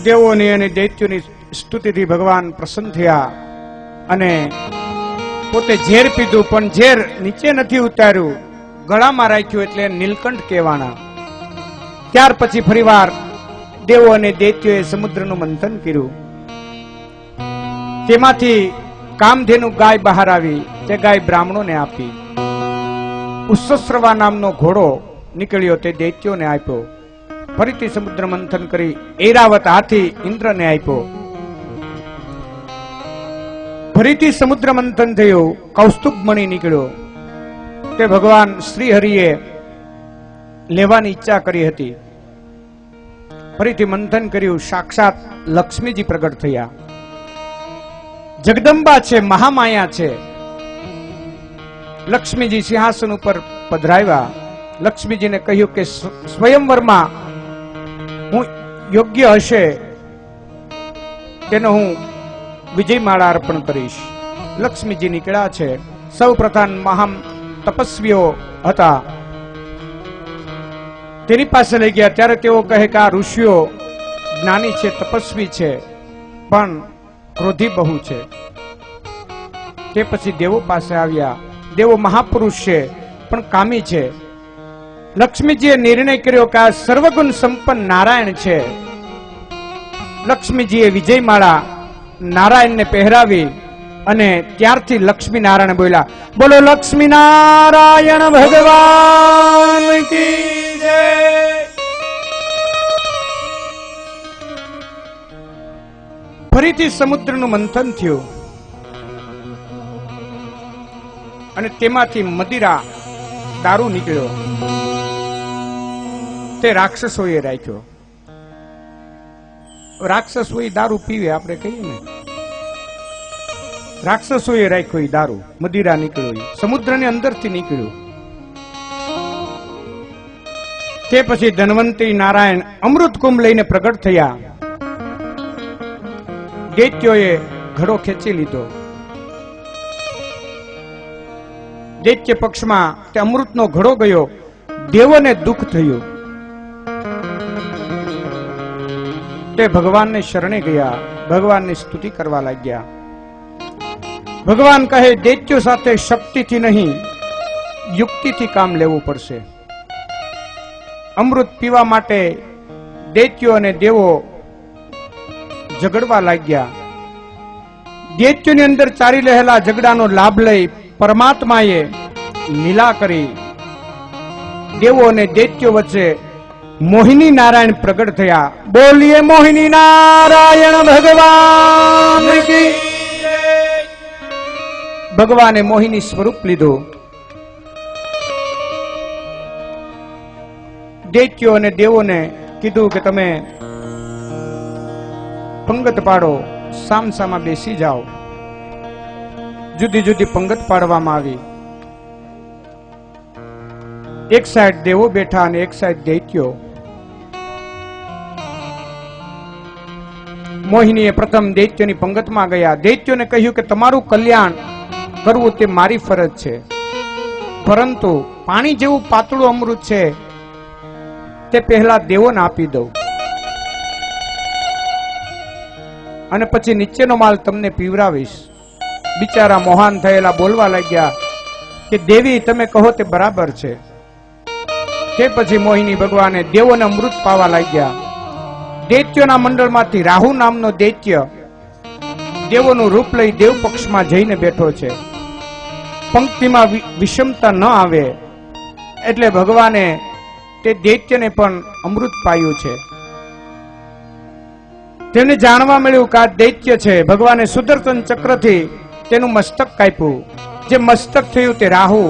દેવોની અને દૈત્યોની સ્તુતિથી ભગવાન પ્રસન્ન થયા અને પોતે ઝેર પીધું, પણ ઝેર નીચે નથી ઉતાર્યું, ગળામાં રાખ્યું, એટલે નીલકંઠ કહેવાના. ત્યાર પછી ફરીવાર દેવો અને દૈત્યોએ સમુદ્રનું મંથન કર્યું. તેમાંથી કામધેનુ ગાય બહાર આવી. તે ગાય બ્રાહ્મણોને આપી. ઉત્સસ્રવા નામનો ઘોડો નીકળ્યો, તે દૈત્યોને આપ્યો. ફરીથી સમુદ્ર મંથન કરી ઐરાવત હાથી ઇન્દ્રને આપ્યો. ફરીથી સમુદ્ર મંથન થયું, કૌસ્તુભ મણિ નીકળ્યો. તે ભગવાન શ્રી હરિએ લેવાની ઈચ્છા કરી હતી. ફરીથી મંથન કર્યું, સાક્ષાત લક્ષ્મીજી પ્રગટ થયા. જગદંબા છે, મહામાયા છે. લક્ષ્મીજી સિંહાસન ઉપર પધરાવ્યા. લક્ષ્મીજીને કહ્યું કે સ્વયંવરમાં હું યોગ્ય હશે તેનો હું વિજયમાળા અર્પણ કરીશ. લક્ષ્મીજી નીકળ્યા છે. સૌ પ્રધાન મહાન તપસ્વીઓ હતા, તેની પાસે લઈ ગયા. ત્યારે તેઓ કહે કે આ ઋષિઓ જ્ઞાની છે, તપસ્વી છે, પણ ક્રોધી બહુ છે. તે પછી દેવો પાસે આવ્યા. દેવો મહાપુરુષ છે, પણ કામી છે. લક્ષ્મીજીએ નિર્ણય કર્યો કે આ સર્વગુણ સંપન્ન નારાયણ છે. લક્ષ્મીજીએ વિજયમાળા નારાયણને પહેરાવી અને ત્યારથી લક્ષ્મી નારાયણ બોલ્યા, બોલો લક્ષ્મી નારાયણ ભગવાન કી જય. ફરીથી સમુદ્રનું મંથન થયું અને તેમાંથી મદિરા દારૂ નીકળ્યો. તે રાક્ષસોએ રાખ્યો. રાક્ષસોએ દારૂ પીવે, આપણે કહીએ ને, રાક્ષસોએ રાખ્યો દારૂ. મદિરા નીકળ્યો, સમુદ્રની અંદરથી નીકળ્યું. તે પછી ધન્વંતરી નારાયણ અમૃત કુંભ લઈને પ્રગટ થયા. દૈત્યોએ ઘડો ખેંચી લીધો. દૈત્ય પક્ષમાં તે અમૃતનો ઘડો ગયો. દેવોને દુઃખ થયું. તે ભગવાનને શરણે ગયા. ભગવાનની સ્તુતિ કરવા લાગ્યા. ભગવાન કહે, દૈત્યો સાથે શક્તિથી નહીં, યુક્તિથી કામ લેવું પડશે. અમૃત પીવા માટે દૈત્યો અને દેવો ઝઘડવા લાગ્યા. દૈત્યોની અંદર ચાલી રહેલા ઝઘડાનો લાભ લઈ પરમાત્માએ લીલા કરી. દેવો અને દૈત્યો વચ્ચે મોહિની નારાયણ પ્રગટ થયા. બોલીએ મોહિની નારાયણ ભગવાન કી જય. ભગવાને મોહિની સ્વરૂપ લીધું. દૈત્યો અને દેવોને કીધું કે તમે પંગત પાડો, સામસામા બેસી જાઓ. જુદી જુદી પંગત પાડવામાં આવી. એક સાઈડ દેવો બેઠા અને એક સાઈડ દૈત્યો. મોહિનીએ પ્રથમ દૈત્યોની પંગતમાં ગયા. દૈત્યોને કહ્યું કે તમારું કલ્યાણ કરવું તે મારી ફરજ છે, પરંતુ પાણી જેવું પાતળું અમૃત છે તે પહેલા દેવોને આપી દઉં અને પછી નીચેનો માલ તમને પીવરાવીશ. બિચારા મોહાન થયેલા બોલવા લાગ્યા કે દેવી તમે કહો તે બરાબર છે. તે પછી મોહિની ભગવાને દેવોને અમૃત પાવા લાગ્યા. દૈત્યોના મંડળમાંથી રાહુ નામનો દૈત્ય દેવોનું રૂપ લઈ દેવ પક્ષમાં જઈને બેઠો છે. પંક્તિમાં વિષમતા ન આવે એટલે ભગવાને તે દૈત્યને પણ અમૃત પાયું છે. તેને જાણવા મળ્યું કે આ દૈત્ય છે. ભગવાને સુદર્શન ચક્રથી તેનું મસ્તક કાપ્યું. જે મસ્તક થયું તે રાહુ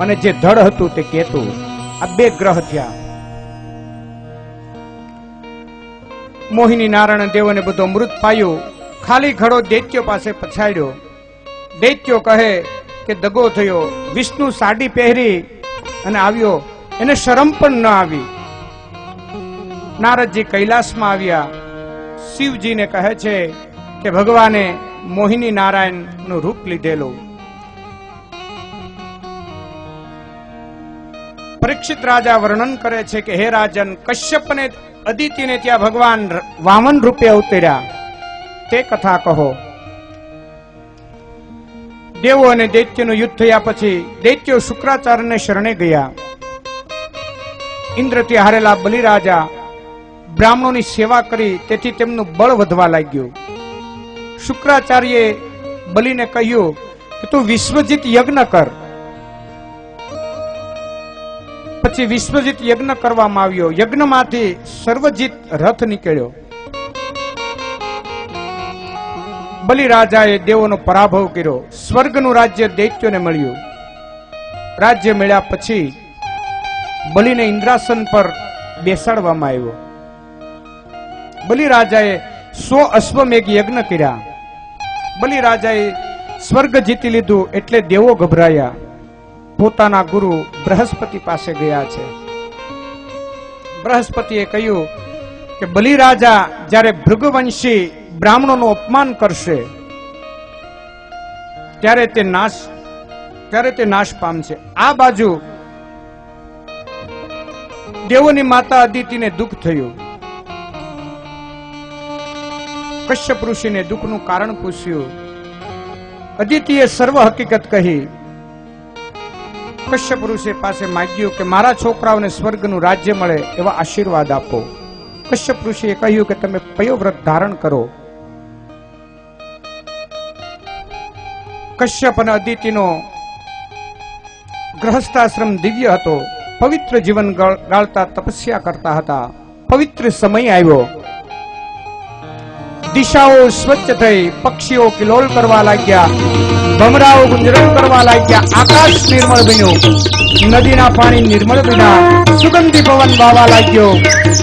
અને જે ધડ હતું તે કેતુ. આ બે ગ્રહ થયા. મોહિની નારાયણ દેવોને બધું અમૃત પાયું. ખાલી ઘડો દૈત્યો પાસે પછાડ્યો. દૈત્યો કહે કે દગો થયો. વિષ્ણુ સાડી પહેરી અને આવ્યો, એને શરમ પણ ન આવી. નારદજી કૈલાસમાં આવ્યા. શિવજીને કહે છે કે ભગવાને મોહિની નારાયણ નું રૂપ લીધેલું. પરીક્ષિત રાજા વર્ણન કરે છે કે હે રાજન, કશ્યપને અદિતિને ત્યાં ભગવાન વામન રૂપે અવતર્યા તે કથા કહો. દેવો અને દૈત્યનું યુદ્ધ થયા પછી દૈત્યો શુક્રાચાર્યને શરણે ગયા. ઇન્દ્રથી હારેલા બલિરાજા બ્રાહ્મણોની સેવા કરી તેથી તેમનું બળ વધવા લાગ્યું. શુક્રાચાર્યે બલિને કહ્યું કે તું વિશ્વજીત યજ્ઞ કર. પછી વિશ્વજીત યજ્ઞ કરવામાં આવ્યો. યજ્ઞમાંથી સર્વજીત રથ નીકળ્યો. બલિરાજાએ દેવોનો પરાભવ કર્યો. સ્વર્ગનું રાજ્ય દૈત્યોને મળ્યું. રાજ્ય મળ્યા પછી બલિને ઇન્દ્રાસન પર બેસાડવામાં આવ્યો. બલિરાજાએ 100 અશ્વમેઘ યજ્ઞ કર્યા. બલિરાજાએ સ્વર્ગ જીતી લીધું એટલે દેવો ગભરાયા. પોતાના ગુરુ બૃહસ્પતિ પાસે ગયા છે. બૃહસ્પતિએ કહ્યું કે બલિરાજા જ્યારે ભૃગવંશી બ્રાહ્મણોનું અપમાન કરશે ત્યારે તે નાશ પામશે. આ બાજુ દેવોની માતા અદિતિને દુઃખ થયું. કશ્યપ ઋષિને દુઃખનું કારણ પૂછ્યું. અદિતિએ સર્વ હકીકત કહી. કશ્યપ ઋષિ પાસે માંગ્યું કે મારા છોકરાઓને સ્વર્ગનું રાજ્ય મળે એવા આશીર્વાદ આપો. કશ્યપ ઋષિએ કહ્યું કે તમે પયોવ્રત ધારણ કરો. કશ્યપ અને અદિતિનો ગ્રહસ્થાશ્રમ દિવ્ય હતો. પવિત્ર જીવન ગાળતા તપસ્યા કરતા હતા. પવિત્ર સમય આવ્યો. દિશાઓ સ્વચ્છ થઈ, પક્ષીઓ કિલોલ કરવા લાગ્યા, ભમરાઓ ગુંજરણ કરવા લાગ્યા. આકાશ નિર્મળ બન્યું. નદીના પાણી નિર્મળ બન્યા. સુગંધી પવન વાવા લાગ્યો.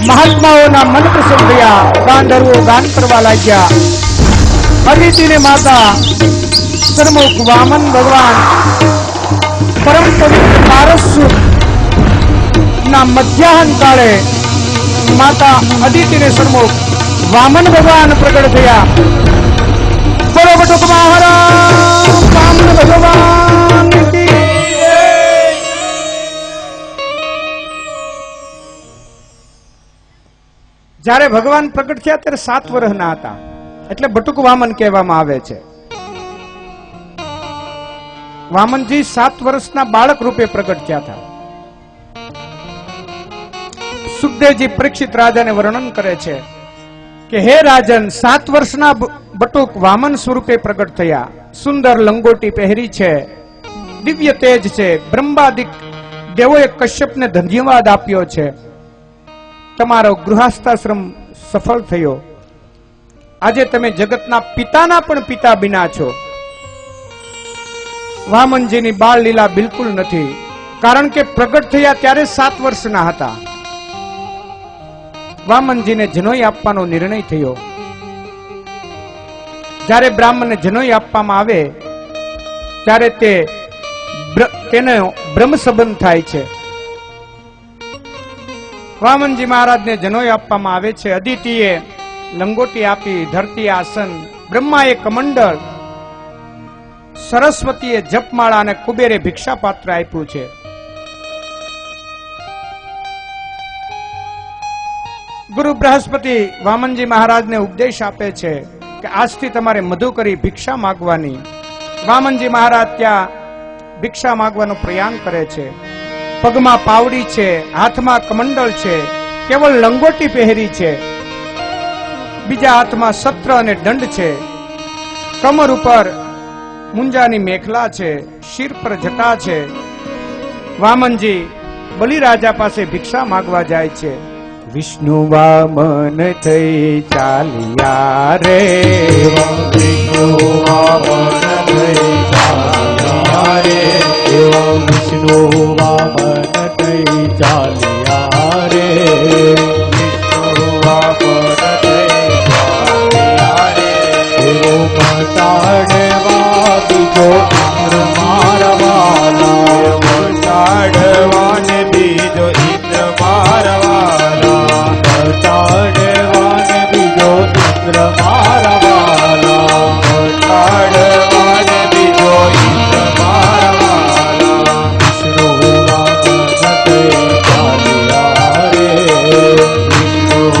મહાત્માઓના મન પ્રસન્ન થયા. ગાંધર્વો ગાન કરવા લાગ્યા. અદિતિને માતા સન્મુખ વામન ભગવાન પરમ પવિત્ર પારસ ના મધ્યાહન કાળે માતા અદિતિને સન્મુખ વામન ભગવાન પ્રગટ થયા. બોલો બટુક મહારાજ વામન ભગવાન કી જય. જ્યારે ભગવાન પ્રગટ થયા ત્યારે 7 વર્ષના હતા એટલે બટુક વામન કહેવામાં આવે છે. વામનજી 7 વર્ષના બાળક રૂપે પ્રગટ થયા હતા. સુખદેવજી પરીક્ષિત રાજાને વર્ણન કરે છે કે હે રાજન, 7 વર્ષના બટુક વામન સ્વરૂપે પ્રગટ થયા. સુંદર લંગોટી પહેરી છે, દિવ્ય તેજ છે. બ્રહ્માદિક દેવોએ કશ્યપને ધન્યવાદ આપ્યો છે. તમારો ગૃહસ્થાશ્રમ સફળ થયો. આજે તમે જગતના પિતાના પણ પિતા બિના છો. વામનજીની બાળ લીલા બિલકુલ નથી, કારણ કે પ્રગટ થયા ત્યારે 7 વર્ષના હતા. વામનજીને જનોઈ આપવાનો નિર્ણય થયો. જ્યારે બ્રાહ્મણને જનોઈ આપવામાં આવે ત્યારે તેને બ્રહ્મ સંબંધ થાય છે. વામનજી મહારાજને જનોઈ આપવામાં આવે છે. અદિતિએ લંગોટી આપી, ધરતી આસન, બ્રહ્માએ કમંડળ, સરસ્વતીએ જપમાળા અને કુબેરે ભિક્ષા પાત્ર આપ્યું છે. ગુરુ બૃહસ્પતિ વામનજી મહારાજને ઉપદેશ આપે છે કે આજથી તમારે મધુ કરી ભિક્ષા માંગવાની. વામનજી મહારાજ ત્યાં ભિક્ષા માંગવાનો પ્રયાણ કરે છે. પગમાં પાવડી છે, હાથમાં કમંડળ છે, કેવળ લંગોટી પહેરી છે. બીજા હાથમાં સત્ર અને દંડ છે. કમર ઉપર મુંજાની મેખલા છે, શિર પર જટા છે. વામનજી બલિરાજા પાસે ભિક્ષા માંગવા જાય છે. વિષ્ણુ વામન થઈ ચાલ્યા રે, વિષ્ણુ વામન થઈ ચાલ્યા રે, વિષ્ણુ વામન થઈ ચાલ્યા રે, વિષ્ણુ વામન થઈ ચાલ્યા રે. એવો મટાડવા બીજો ઇન્દ્ર મારવાલા, મટાડવાને બીજો ઇન્દ્ર મારવાલા, મટાડવાને બીજો ઇન્દ્ર મારવાલા, મટાડવાને બીજો ઇન્દ્ર મારવાલા. વિષ્ણુ વામન થઈ ચાલ્યા રે, વિષ્ણુ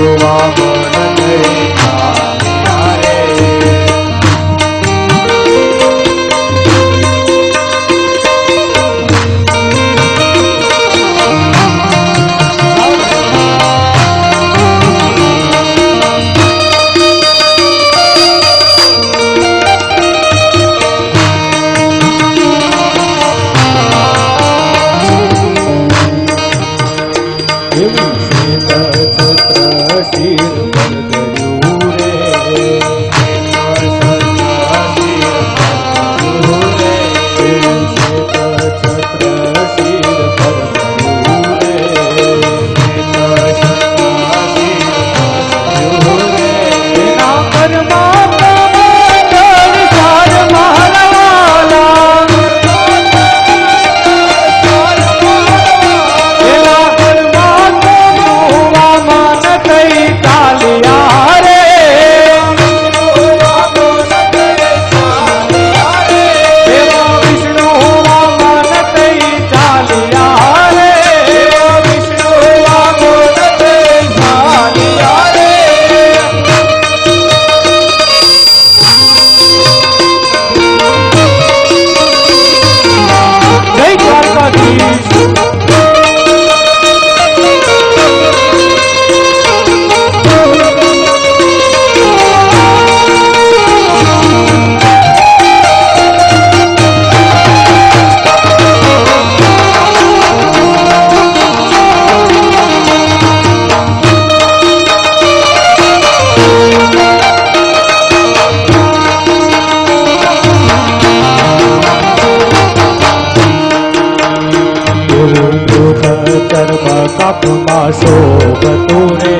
શોભતું રે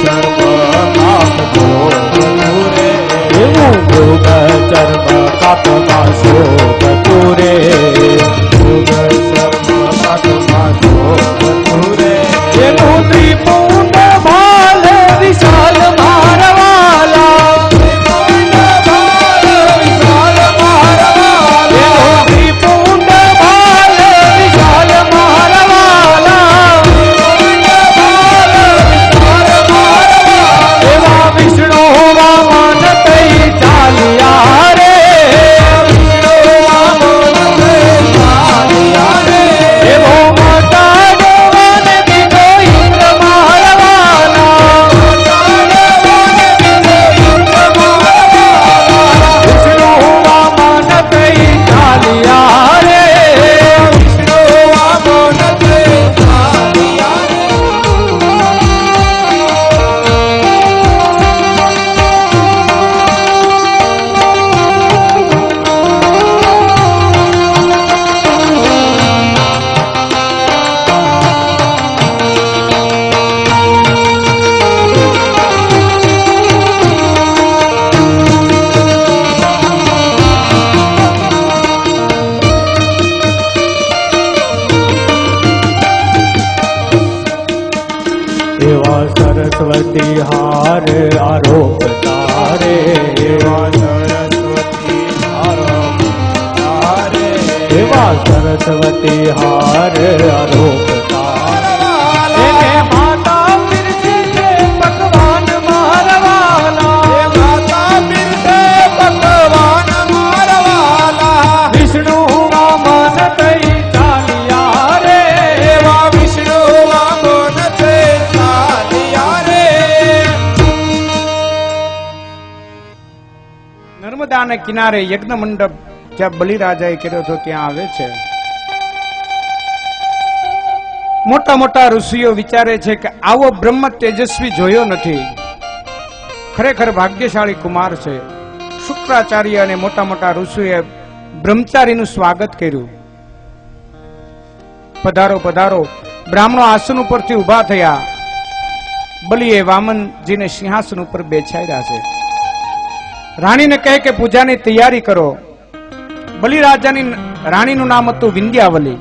સર્વ કાપતું રે એવું મૃગ ચર્મ કાપમાં શોભતું રે મૃગ ચર્મ કાપમાં શોભતું રે એનું ત્રિપુંડ ભાલ વિશાલ ભારવાલા સરસ્વતી હાર આરોપ તારે એવા સરસ્વતી આરોપ તારે એવા સરસ્વતી હાર આરોપ તારે માતા પીરસે ભગવાન મારવાલા માતા પીરસે ભગવાન મારવાલા વિષ્ણુ વામન થઈ ચાલ્યા રે એવા વિષ્ણુ વામન થઈ નર્મદાના કિનારે યજ્ઞ મંડપ જ્યાં બલિરાજાએ કર્યો હતો ત્યાં આવે છે. મોટા મોટા ઋષિઓ વિચારે છે કે આવો બ્રહ્મ તેજસ્વી જોયો નથી, ખરેખર ભાગ્યશાળી કુમાર છે. શુક્રાચાર્ય અને મોટા મોટા ઋષિએ બ્રહ્મચારીનું સ્વાગત કર્યું. પધારો પધારો. બ્રાહ્મણો આસન ઉપરથી ઉભા થયા. બલિએ વામનજીને સિંહાસન ઉપર બેસાડ્યા છે. રાણીને કહે કે પૂજાની તૈયારી કરો. બલિરાજાની રાણીનું નામ હતું વિંધ્યાવલી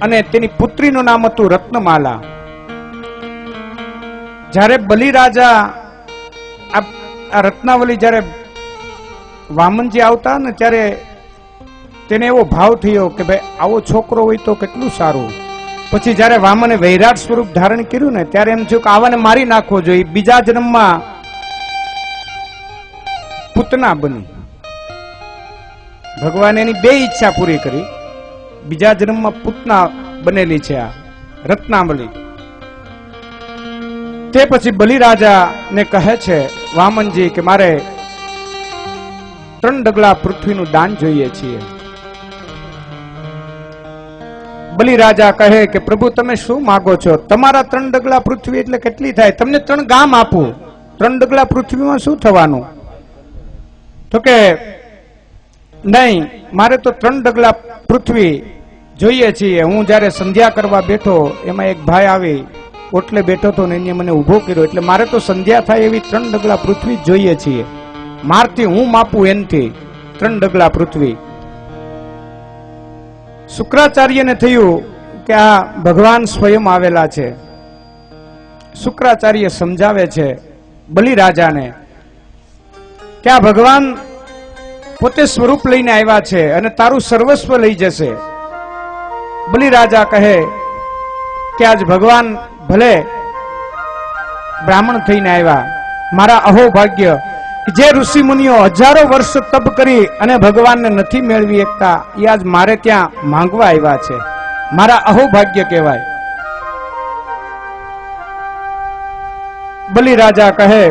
અને તેની પુત્રીનું નામ હતું રત્નમાલા. જ્યારે બલિરાજા આ રત્નાવલી જ્યારે વામનજી આવતા ને ત્યારે તેને એવો ભાવ થયો કે ભાઈ આવો છોકરો હોય તો કેટલું સારું. પછી જ્યારે વામને વૈરાટ સ્વરૂપ ધારણ કર્યું ને ત્યારે એમ થયું કે આવાને મારી નાખવો જોઈએ. બીજા જન્મમાં પૂતના બની. ભગવાને એની બે ઈચ્છા પૂરી કરી. બીજા જન્મમાં પૂતના બનેલી છે આ રત્નાવલી. તે પછી બલિરાજા ને કહે છે વામનજી કે મારે 3 ડગલા પૃથ્વીનું દાન જોઈએ છીએ. બલિરાજા કહે કે પ્રભુ તમે શું માંગો છો? તમારા 3 ડગલા પૃથ્વી એટલે કેટલી થાય? તમને 3 ગામ આપું. 3 ડગલા પૃથ્વીમાં શું થવાનું? તો કે નહીં, મારે તો 3 ડગલા પૃથ્વી જોઈએ છીએ. હું જયારે સંધ્યા કરવા બેઠો એમાં એક ભાઈ આવી ઓટલે બેઠો હતો ને એને મને ઉભો કર્યો, એટલે મારે તો સંધ્યા થાય એવી 3 ડગલા પૃથ્વી જોઈએ છીએ. મારથી હું માપું એનથી 3 ડગલા પૃથ્વી. શુક્રાચાર્યને થયું કે આ ભગવાન સ્વયં આવેલા છે. શુક્રાચાર્ય સમજાવે છે બલિરાજાને કે આ ભગવાન પોતે સ્વરૂપ લઈને આવ્યા છે અને તારું સર્વસ્વ લઈ જશે. બલિરાજા કહે કે આજ ભગવાન ભલે બ્રાહ્મણ થઈને આવ્યા, મારા અહોભાગ્ય જે ઋષિ મુનિઓ હજારો વર્ષ તપ કરી અને ભગવાનને નથી મેળવી શકતા એ આજ મારે ત્યાં માંગવા આવ્યા છે. મારા અહોભાગ્ય કહેવાય. બલિરાજા કહે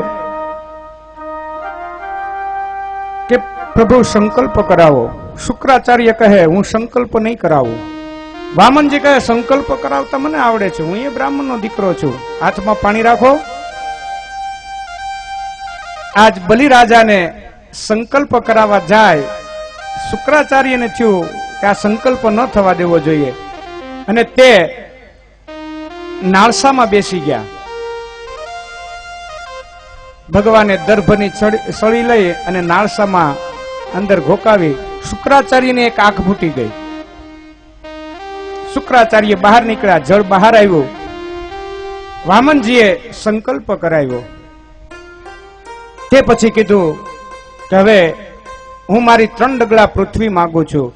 કે પ્રભુ સંકલ્પ કરાવો. શુક્રાચાર્ય કહે હું સંકલ્પ નહીં કરાવું. વામનજી કહે સંકલ્પ કરાવતા મને આવડે છે, હું એ બ્રાહ્મણનો દીકરો છું. હાથમાં પાણી રાખો. આજ બલિરાજાને સંકલ્પ કરાવવા જાય. શુક્રાચાર્યને થયું કે આ સંકલ્પ ન થવા દેવો જોઈએ અને તે નાળસામાં બેસી ગયા. ભગવાને દર્ભની સળી લઈ અને નાળસામાં અંદર ઘોકાવી શુક્રાચાર્યની એક આંખ ફૂટી ગઈ. શુક્રાચાર્ય બહાર નીકળ્યા, જળ બહાર આવ્યું. વામનજીએ સંકલ્પ કરાવ્યો. તે પછી કીધું કે હવે હું મારી 3 ડગલા પૃથ્વી માંગુ છું.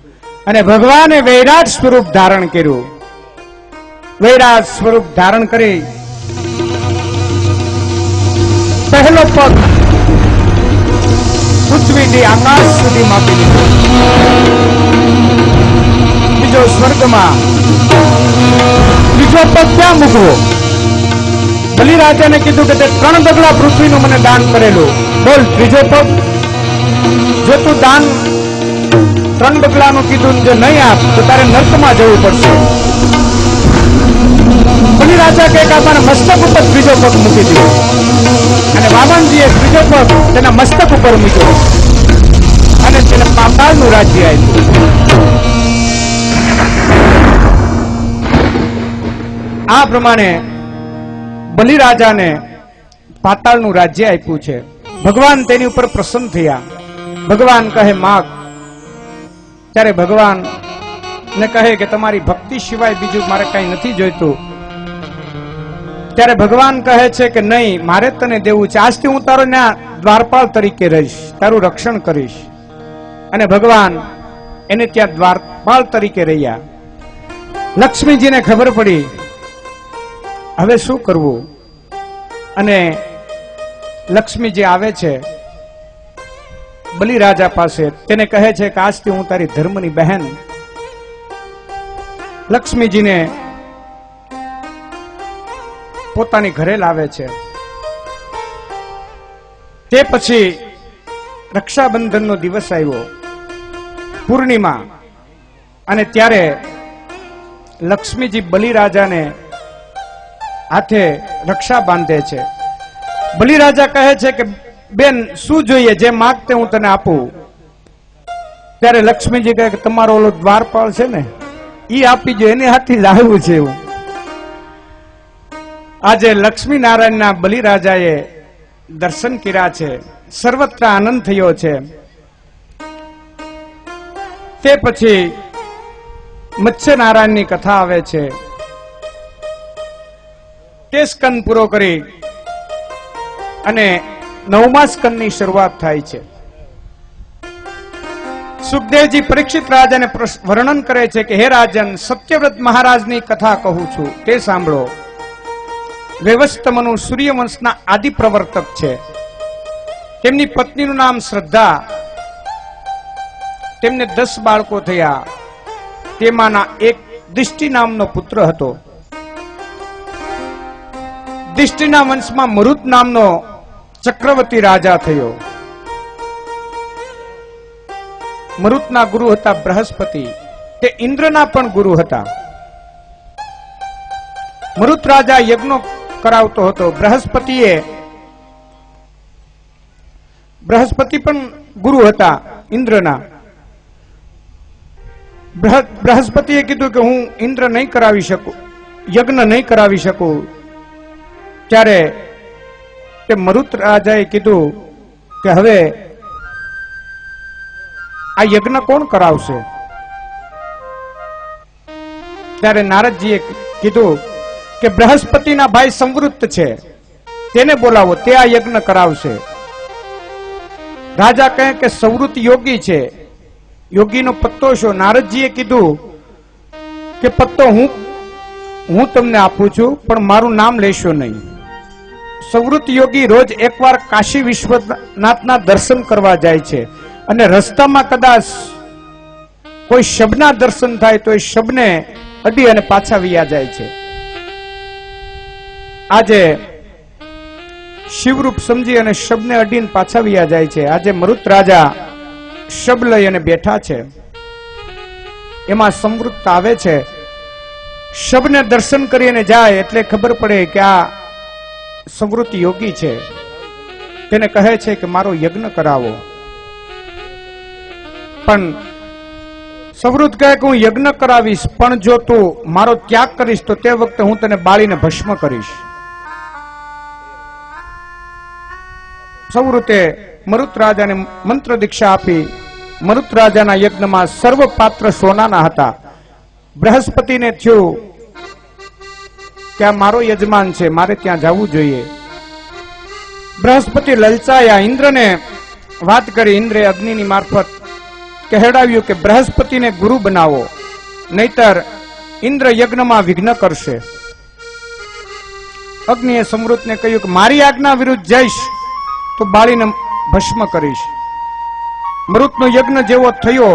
અને ભગવાને વૈરાટ સ્વરૂપ ધારણ કર્યું. વૈરાટ સ્વરૂપ ધારણ કરી પહેલો પગ પૃથ્વીથી આકાશ સુધી માપી દીધો. બીજો સ્વર્ગમાં. ત્રીજો પગ ક્યાં મૂકવો? બલિરાજાને કીધું કે તે 3 ડગલા પૃથ્વીનું મને દાન કરેલું, બોલ ત્રીજો પગ. જો તું દાન 3 ડગલાનું કીધું જો નહીં આપ તો તારે નર્કમાં જવું પડશે. બલિરાજા કહે કે મારા મસ્તક ઉપર ત્રીજો પગ મૂકી દીધો. અને વામનજીએ ત્રીજો પગ તેના મસ્તક ઉપર મૂક્યો અને તેને પાતાળનું રાજ્ય આપ્યું. આ પ્રમાણે બલિરાજાને પાતાળનું રાજ્ય આપ્યું છે. ભગવાન તેની ઉપર પ્રસન્ન થયા. ભગવાન કહે માગ. ત્યારે ભગવાન ને કહે કે તમારી ભક્તિ સિવાય બીજું મારે કઈ નથી જોઈતું. ત્યારે ભગવાન કહે છે કે નહીં, મારે તને દેવું છે. આજથી હું તારો ના દ્વારપાળ તરીકે રહીશ, તારું રક્ષણ કરીશ. અને ભગવાન એને ત્યાં દ્વારપાળ તરીકે રહ્યા. લક્ષ્મીજીને ખબર પડી હવે શું કરવું. અને લક્ષ્મીજી આવે છે બલિરાજા પાસે. તેને કહે છે કે આજથી હું તારી ધર્મની બહેન. લક્ષ્મીજીને પોતાની ઘરે લાવે છે. તે પછી રક્ષાબંધનનો દિવસ આવ્યો, પૂર્ણિમા. અને ત્યારે લક્ષ્મીજી બલિરાજાને હાથે રક્ષા બાંધે છે. બલિરાજા કહે છે કે બેન શું જોઈએ, જે માંગતે હું તને આપું. ત્યારે લક્ષ્મીજી કહે કે તમારો ઓલો દ્વારપાળ છે ને ઈ આપી જો, એની હાથથી લાવવું છે એવું. આજે લક્ષ્મી નારાયણના બલિરાજાએ દર્શન કર્યા છે, સર્વત્ર આનંદ થયો છે. તે પછી મત્સ્ય નારાયણની કથા આવે છે. તે સ્કંદ પૂરો કરી અને 9મા સ્કંદની શરૂઆત થાય છે. સુખદેવજી પરીક્ષિત રાજાને વર્ણન કરે છે કે હે રાજન, સત્યવ્રત મહારાજની કથા કહું છું, તે સાંભળો. વૈવસ્તમનુ સૂર્યવંશના આદિ પ્રવર્તક છે. તેમની પત્નીનું નામ શ્રદ્ધા. તેમને 10 બાળકો થયા. તેમાંના એક દિષ્ટિ નામનો પુત્ર હતો. દિષ્ટિના વંશમાં મરુત નામનો ચક્રવર્તી રાજા થયો. મરુતના ગુરુ હતા બૃહસ્પતિ. તે ઇન્દ્રના પણ ગુરુ હતા. મરુત રાજા યજ્ઞો કરાવતો હતો. બૃહસ્પતિ પણ ગુરુ હતા ઇન્દ્રના. બૃહસ્પતિએ કીધું કે હું ઇન્દ્ર નહીં કરાવી શકું, યજ્ઞ નહીં કરાવી શકું. ત્યારે તે મરુત રાજાએ કીધું કે હવે આ યજ્ઞ કોણ કરાવશે? ત્યારે નારદજીએ કીધું કે બૃહસ્પતિના ભાઈ સંવૃત્ત છે, તેને બોલાવો, તે આ યજ્ઞ કરાવશે. રાજા કહે કે સંવૃત્ત યોગી છે, યોગીનો પત્તો શું? નારદજીએ કીધું કે પત્તો હું તમને આપું છું, પણ મારું નામ લેશો નહીં. સંવૃત્ત યોગી રોજ એકવાર કાશી વિશ્વનાથના દર્શન કરવા જાય છે અને રસ્તામાં કદાચ કોઈ શબના દર્શન થાય તો એ શબને અડી અને પાછા વિયા જાય છે. આજે શિવરૂપ સમજી અને શબને અડીને પાછા વિયા જાય છે. આજે મરુત રાજા શબ લઈ અને બેઠા છે. એમાં સંવૃત્ત આવે છે. શબને દર્શન કરીને જાય એટલે ખબર પડે કે આ સંવૃત્ત યોગી છે. તેને કહે છે કે મારો યજ્ઞ કરાવો. પણ સવૃત કહે કે હું યજ્ઞ કરાવીશ, પણ જો તું મારો ત્યાગ કરીશ તો તે વખતે હું તને બાળીને ભસ્મ કરીશ. સવૃતે મરુત રાજાને મંત્ર દીક્ષા આપી. મરુત રાજાના યજ્ઞમાં સર્વ પાત્ર સોનાના હતા. બૃહસ્પતિને થયું કે આ મારો યજમાન છે, મારે ત્યાં જવું જોઈએ. બૃહસ્પતિ લલચાયા, ઇન્દ્રને વાત કરી. ઇન્દ્રે અગ્નિની મારફત કહેડાવ્યું કે બૃહસ્પતિને ગુરુ બનાવો, નહીતર ઇન્દ્ર યજ્ઞમાં વિઘ્ન કરશે. અગ્નિએ સમૃદ્ધને કહ્યું કે મારી આજ્ઞા વિરુદ્ધ જઈશ તો બાળીને ભસ્મ કરીશ. મૃતનો યજ્ઞ જેવો થયો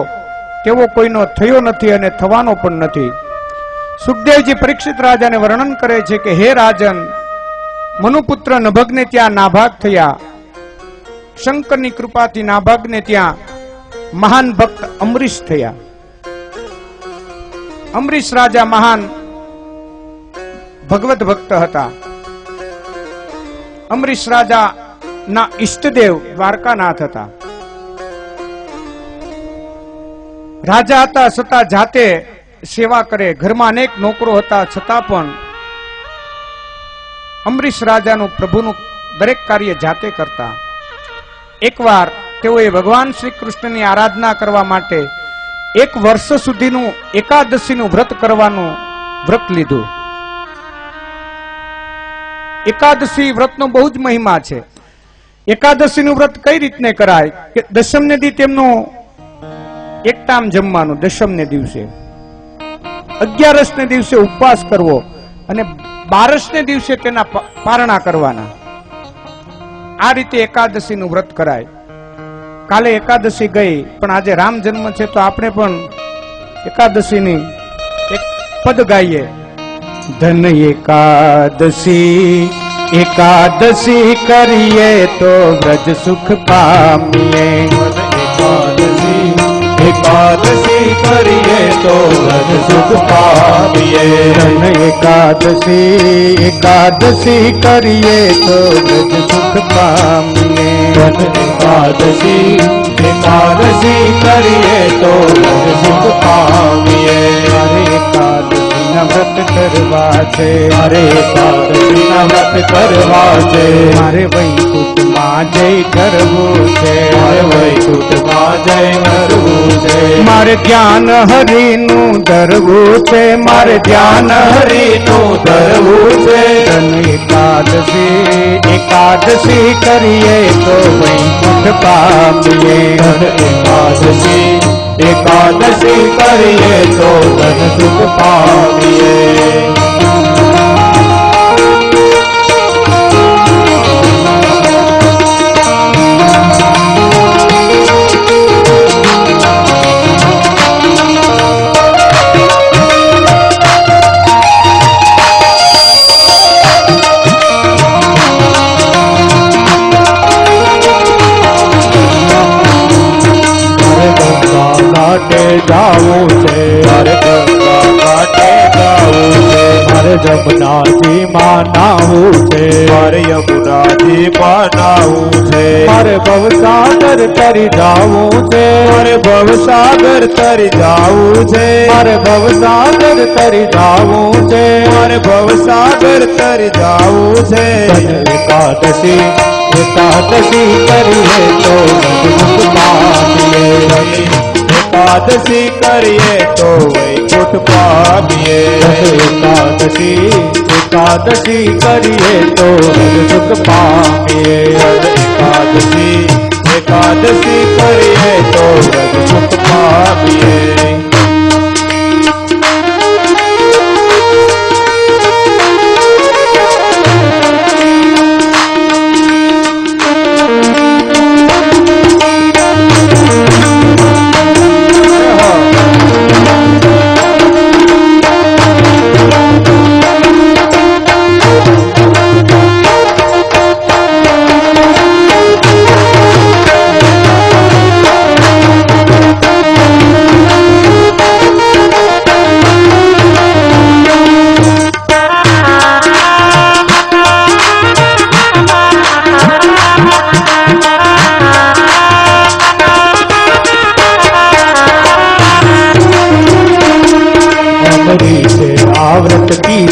તેવો કોઈનો થયો નથી અને થવાનો પણ નથી. સુખદેવજી પરીક્ષિત રાજાને વર્ણન કરે છે કે હે રાજન, મનુપુત્ર નભગને ત્યાં નાભાગ થયા. શંકરની કૃપાથી નાભાગને ત્યાં મહાન ભક્ત અમરીશ થયા. અમરીશ રાજા મહાન ભગવત ભક્ત હતા. અમરીશ રાજા ના ઈષ્ટદેવ દ્વારકાનાથ હતા. રાજા હતા છતાં જાતે સેવા કરે. ઘરમાં અનેક નોકરો હતા છતાં પણ અમરીશ રાજાનું પ્રભુનું દરેક કાર્ય જાતે કરતા. એકવાર તેઓએ ભગવાન શ્રી કૃષ્ણની આરાધના કરવા માટે 1 વર્ષ સુધીનું એકાદશીનું વ્રત કરવાનું વ્રત લીધું. એકાદશી વ્રતનો બહુ જ મહિમા છે. એકાદશીનું વ્રત કઈ રીતને કરાય કે દશમને દી તેમનું એક ટાઈમ જમવાનું, દશમને દિવસે 11ને દિવસે ઉપવાસ કરવો અને 12ને દિવસે તેના પારણા કરવાના. આ રીતે એકાદશીનું વ્રત કરાય. કાલે એકાદશી ગઈ, પણ આજે રામ જન્મ છે તો આપણે પણ એકાદશીની એક પદ ગાઈએ. ધન એકાદશી એકાદશી કરીએ તો વ્રજ સુખ પામીએ. એકાદશી કરીએ તો વ્રજ સુખ પામીએ. ધન એકાદશી એકાદશી કરીએ તો વ્રજ સુખ પામીએ. ધન એકાદશી એકાદશી કરીએ તો વ્રજ સુખ પામીએ. મારે એકાદશીના વ્રત કરવા છે, મારે એકાદશીના વ્રત કરવા છે. મારે વૈકુંઠમાં જય કરવું છે, મારે વૈકુંઠમાં જય કરવું છે. મારે ધ્યાન હરિનું ધરવું છે, મારે ધ્યાન હરિનું ધરવું છે. ધન એકાદશી એકાદશી કરીએ તો વૈકુંઠ પામીએ. ધન એકાદશી એકાદશી કરીએ તો ધન સુખ પામીએ. જાવું છે, મારે ગંગા ઘાટે જાવું છે. મારે જમનાજીમાં નાવું છે, મારે યમુનાજીમાં નાવું છે. મારે ભવસાગર તરી જાવું છે, મારે ભવસાગર તરી જાવું છે. મારે ભવસાગર તરી જાવું છે. મારે ભવસાગર તરી જાવું છે. ધન એકાદશી એકાદશી કરીએ તો વ્રજ પામીએ. એકાદશી કરીએ તો વૈકુંઠ પામીએ. એકાદશી એકાદશી કરીએ તો વ્રજ સુખ પામીએ. એકાદશી એકાદશી કરીએ તો વ્રજ સુખ પામીએ.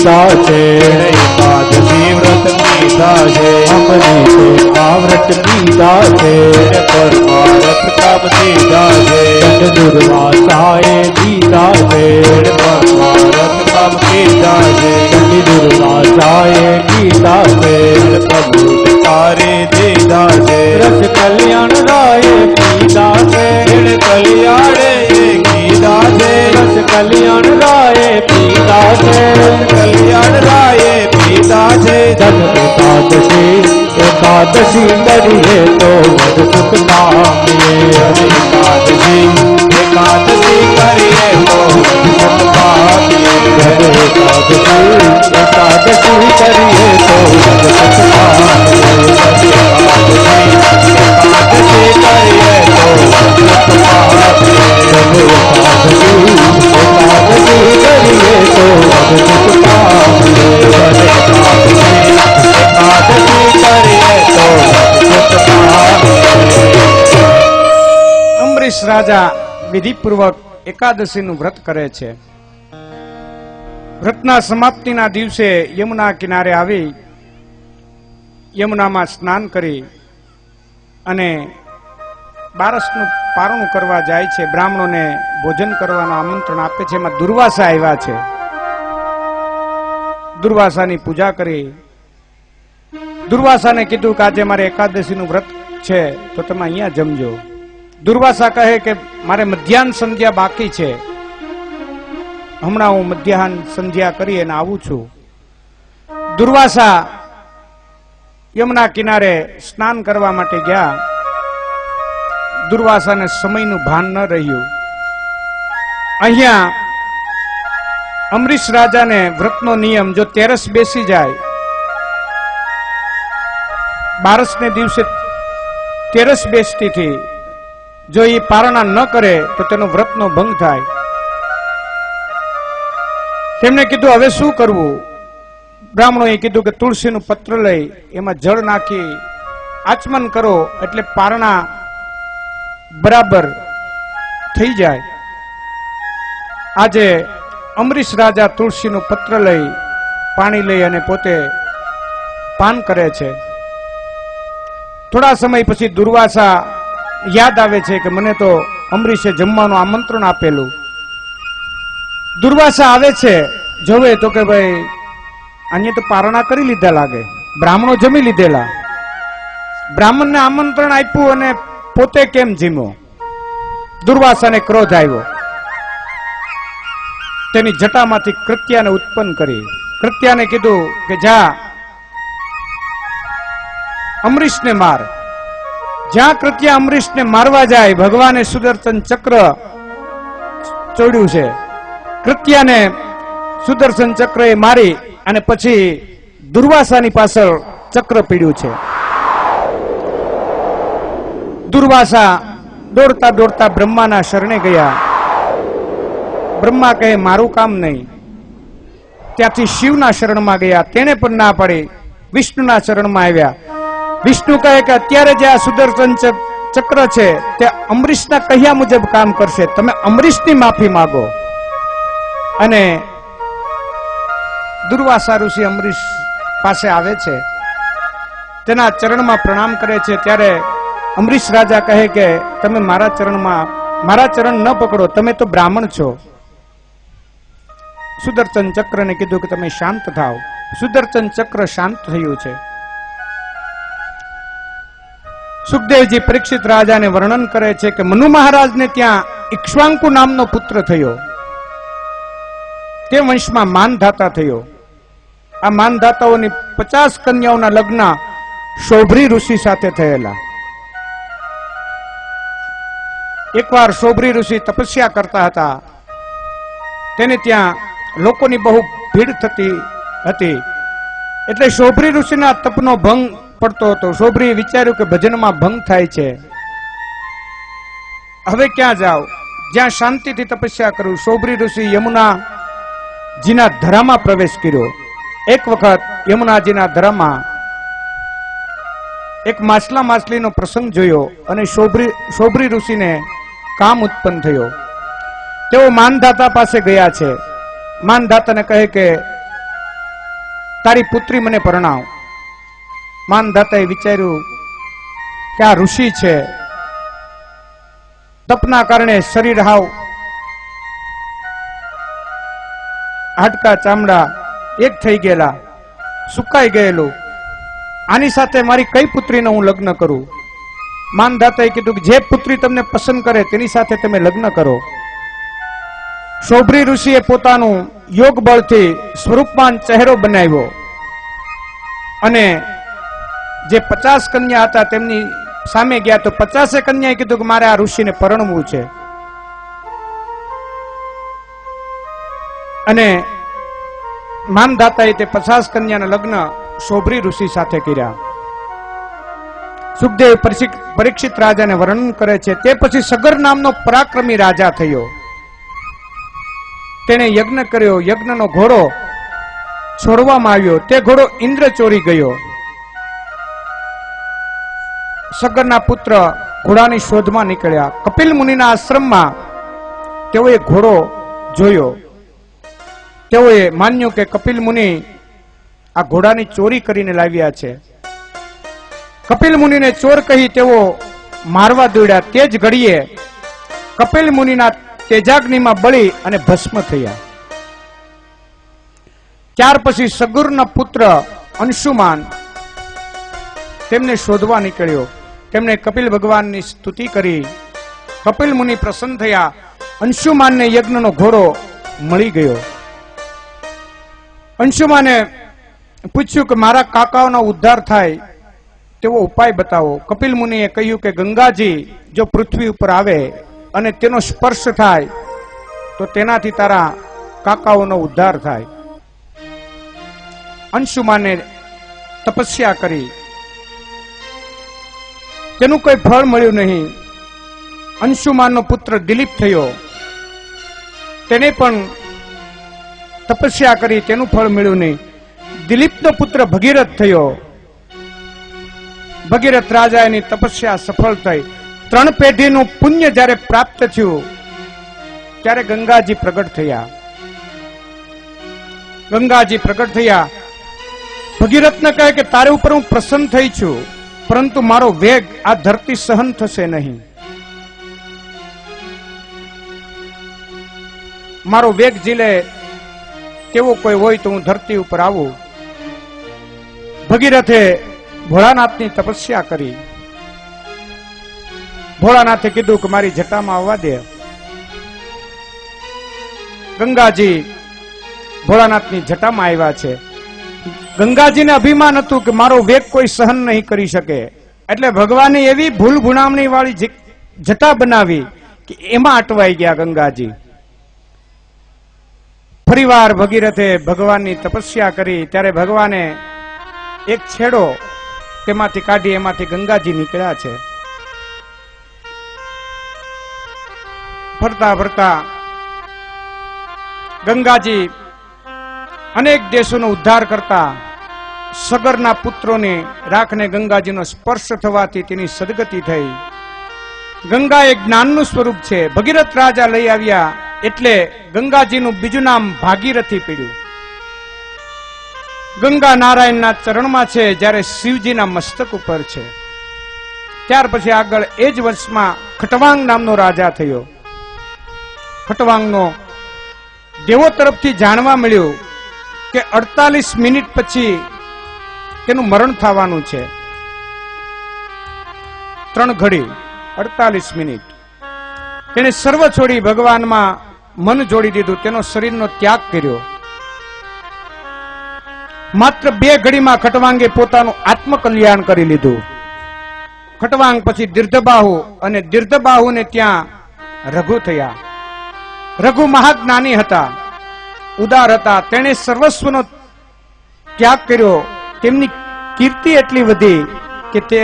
લીધા છે એકાદશી વ્રત લીધા છે અમને તો આ વ્રત લીધા છે પરમારથ કામ દીધા છે દુર્વાસાએ લીધા છે પરમારથ કામ દીધા છે દુર્વાસાએ લીધા છે પ્રભુ તારે દીધા છે રસ કલ્યાણ રાયે પીધા છે કલ્યાણે કીધા છે રસ કલ્યાણ રાયે પીધા છે કલ્યાણ રાયે પીધા છે જન એકાદશી એકાદશી કરીએ તો વડ સુખ પામીએ એકાદશી એકાદશી કરીએ તો સુખ પામીએ એકાદશી એકાદશી કરીએ તો વડ સુખ પામીએ એકાદશી કરીએ તો સુખ પામીએ એકાદશી એકાદશી કરીએ તો વડ સુખ પામીએ એકાદશી કરીએ તો સુખ પામીએ અંબરીશ રાજા વિધિપૂર્વક એકાદશીનું વ્રત કરે છે. વ્રતના સમાપ્તિના દિવસે યમુના કિનારે આવી યમુનામાં સ્નાન કરી અને બારસનું પારણું કરવા જાય છે. બ્રાહ્મણોને ભોજન કરવાનું આમંત્રણ આપે છે. એમાં દુર્વાસા આવ્યા છે. દુર્વાસાની પૂજા કરી દુર્વાસાને કીધું કે આજે મારે એકાદશીનું વ્રત છે તો તમે અહીંયા જમજો. દુર્વાસા કહે કે મારે મધ્યાહન સંધ્યા બાકી છે, હમણાં હું મધ્યાહન સંધ્યા કરી અને આવું છું. દુર્વાસા યમુના કિનારે સ્નાન કરવા માટે ગયા. દુર્વાસાને સમયનું ભાન ન રહ્યું. અહીંયા અંબરીશ રાજાને વ્રતનો નિયમ, જો તેરસ બેસી જાય, બારસને દિવસે તેરસ બેસતી થી જો એ પારણા ન કરે તો તેનો વ્રતનો ભંગ થાય. તેમણે કીધું હવે શું કરવું? બ્રાહ્મણોએ કીધું કે તુલસીનું પત્ર લઈ એમાં જળ નાખી આચમન કરો એટલે પારણા બરાબર થઈ જાય. આજે અંબરીશ રાજા તુલસીનું પત્ર લઈ પાણી લઈ અને પોતે પાન કરે છે. થોડા સમય પછી દુર્વાસા યાદ આવે છે કે મને તો અંબરીશે જમવાનું આમંત્રણ આપેલું. દુર્વાસા આવે છે, જોવે તો કે ભાઈ અહીંયા તો પારણા કરી લીધા લાગે, બ્રાહ્મણો જમી લીધેલા, બ્રાહ્મણને આમંત્રણ આપ્યું અને પોતે કેમ જીમ્યો? દુર્વાસાને ક્રોધ આવ્યો. તેની જટામાંથી કૃત્યાને ઉત્પન્ન કરી. કૃત્યાને કીધું કે જા અંબરીશને માર. જ્યાં કૃત્યા અંબરીશને મારવા જાય, ભગવાને સુદર્શન ચક્ર ચોડ્યું છે. કૃત્યાને સુદર્શન ચક્ર એ મારી અને પછી દુર્વાસાની પાછળ ચક્ર પીડ્યું છે. દુર્વાસા દોડતા દોડતા બ્રહ્માના શરણે ગયા. બ્રહ્મા કહે મારું કામ નહીં. ત્યાંથી શિવના શરણમાં ગયા, તેને પણ ના પાડી. વિષ્ણુના શરણમાં આવ્યા. વિષ્ણુ કહે કે અત્યારે જે આ સુદર્શન ચક્ર છે તે અંબરીશના કહ્યા મુજબ કામ કરશે, તમે અંબરીશની માફી માંગો. અને દુર્વાસા ઋષિ અંબરીશ પાસે આવે છે, તેના ચરણમાં પ્રણામ કરે છે. ત્યારે અંબરીશ રાજા કહે કે તમે મારા ચરણ ન પકડો, તમે તો બ્રાહ્મણ છો. સુદર્શન ચક્રને કીધું કે તમે શાંત થાઓ. સુદર્શન ચક્ર શાંત થયું છે. સુખદેવજી પરીક્ષિત રાજાને વર્ણન કરે છે કે મનુ મહારાજને ત્યાં ઇક્ષ્વાકુ નામનો પુત્ર થયો. તે વંશમાં માનધાતા થયો. આ માનધાતાઓની 50 કન્યાઓના લગ્ન શોભરી ઋષિ સાથે થયેલા. એકવાર શોભરી ઋષિ તપસ્યા કરતા હતા. તેને ત્યાં લોકોની બહુ ભીડ થતી હતી, એટલે શોભરી ઋષિના તપનો ભંગ પડતો હતો. શોભરીએ વિચાર્યું કે ભજનમાં ભંગ થાય છે, હવે ક્યાં જાવ, જ્યાં શાંતિથી તપસ્યા કરું. શોભરી ઋષિ યમુનાજીના ધરામાં પ્રવેશ કર્યો. એક વખત યમુનાજીના ધરામાં એક માછલીનો પ્રસંગ જોયો અને શોભરી ઋષિને કામ ઉત્પન્ન થયો. તેઓ માનધાતા પાસે ગયા છે. માનધાતાને કહે કે તારી પુત્રી મને પરણાવ. માનધાતાએ વિચાર્યું કે આ ઋષિ છે, તપના કારણે શરીર હાવ હાડકા ચામડા એક થઈ ગયેલા, સુકાઈ ગયેલું, આની સાથે મારી કઈ પુત્રીને હું લગ્ન કરું? માનધાતાએ કીધું કે જે પુત્રી તમને પસંદ કરે તેની સાથે તમે લગ્ન કરો. શોભરી ઋષિએ પોતાનું યોગ બળથી સ્વરૂપમાન ચહેરો બનાવ્યો અને જે 50 કન્યા હતા તેમની સામે ગયા તો 50 કન્યાએ કીધું કે મારે આ ઋષિને પરણવું છે. અને માનધાતાએ તે 50 કન્યાના લગ્ન શોભરી ઋષિ સાથે કર્યા. સુખદેવ પરીક્ષિત રાજાને વર્ણન કરે છે. તે પછી સગર નામનો પરાક્રમી રાજા થયો. તેણે યજ્ઞ કર્યો. યજ્ઞનો ઘોડો છોડવામાં આવ્યો. તે ઘોડો ઇન્દ્ર ચોરી ગયો. સગરના પુત્ર ઘોડાની શોધમાં નીકળ્યા. કપિલ મુનિના આશ્રમમાં તેઓએ ઘોડો જોયો. તેઓએ માન્યું કે કપિલ મુનિ આ ઘોડાની ચોરી કરીને લાવ્યા છે. કપિલ મુનિને ચોર કહી તેઓ મારવા દોડ્યા. તે જ ઘડીએ કપિલ મુનિના તેજાગ્નિમાં બળી અને ભસ્મ થયા. ત્યાર પછી સગુરના પુત્ર અંશુમાન તેમને શોધવા નીકળ્યો. તેમણે કપિલ ભગવાનની સ્તુતિ કરી. કપિલ મુનિ પ્રસન્ન થયા. અંશુમાનને યજ્ઞનો ઘોડો મળી ગયો. અંશુમાને પૂછ્યું કે મારા કાકાઓનો ઉદ્ધાર થાય તેવો ઉપાય બતાવો. કપિલ મુનિએ કહ્યું કે ગંગાજી જો પૃથ્વી ઉપર આવે અને તેનો સ્પર્શ થાય તો તેનાથી તારા કાકાઓનો ઉદ્ધાર થાય. અંશુમાને તપસ્યા કરી. તેનું કોઈ ફળ મળ્યું નહીં. અંશુમાનનો પુત્ર દિલીપ થયો. તેને પણ તપસ્યા કરી. તેનું ફળ મળ્યું નહીં. દિલીપનો પુત્ર ભગીરથ થયો. ભગીરથ રાજાની તપસ્યા સફળ થઈ. 3 પેઢીનું પુણ્ય જ્યારે પ્રાપ્ત થયું ત્યારે ગંગાજી પ્રગટ થયા. ગંગાજી પ્રગટ થયા. ભગીરથને કહે કે તારે ઉપર હું પ્રસન્ન થઈ છું, પરંતુ મારો વેગ આ ધરતી સહન થશે નહીં. મારો વેગ ઝીલે તેવો કોઈ હોય તો હું ધરતી ઉપર આવું. ભગીરથે ભોળાનાથની તપસ્યા કરી. ભોળાનાથે કીધું કે મારી જટામાં આવવા દે. ગંગાજી ભોળાનાથની જટામાં આવ્યા છે. ગંગાજીને અભિમાન હતું કે મારો વેગ કોઈ સહન નહીં કરી શકે, એટલે ભગવાને એવી ભૂલ ભુણામણી વાળી જટા બનાવી કે એમાં અટવાઈ ગયા ગંગાજી. ફરીવાર ભગીરથે ભગવાનની તપસ્યા કરી ત્યારે ભગવાને એક છેડો તેમાંથી કાઢી એમાંથી ગંગાજી નીકળ્યા છે. ફરતા ફરતા ગંગાજી અનેક દેશોનો ઉદ્ધાર કરતા સગરના પુત્રોને રાખને ગંગાજીનો સ્પર્શ થવાથી તેની સદગતિ થઈ. ગંગા એક જ્ઞાનનું સ્વરૂપ છે. ભગીરથ રાજા લઈ આવ્યા એટલે ગંગાજીનું બીજું નામ ભાગીરથી પડ્યું. ગંગા નારાયણના ચરણમાં છે જ્યારે શિવજીના મસ્તક ઉપર છે. ત્યાર પછી આગળ એ જ વર્ષમાં ખટવાંગ નામનો રાજા થયો. ખટવાંગનો દેવો તરફથી જાણવા મળ્યું કે 48 મિનિટ પછી તેનું મરણ થવાનું છે. 3 ઘડી 48 મિનિટ. તેને સર્વ છોડી ભગવાનમાં મન જોડી દીધું. તેનો શરીરનો ત્યાગ કર્યો. માત્ર 2 ઘડીમાં ખટવાંગે પોતાનું આત્મકલ્યાણ કરી લીધું. ખટવાંગ પછી દીર્ઘબાહુ અને દીર્ઘબાહુને ત્યાં રઘુ થયા. રઘુ મહાજ્ઞાની હતા, ઉદાર હતા. તેણે સર્વસ્વનો ત્યાગ કર્યો. તેમની કીર્તિ એટલી વધી કે તે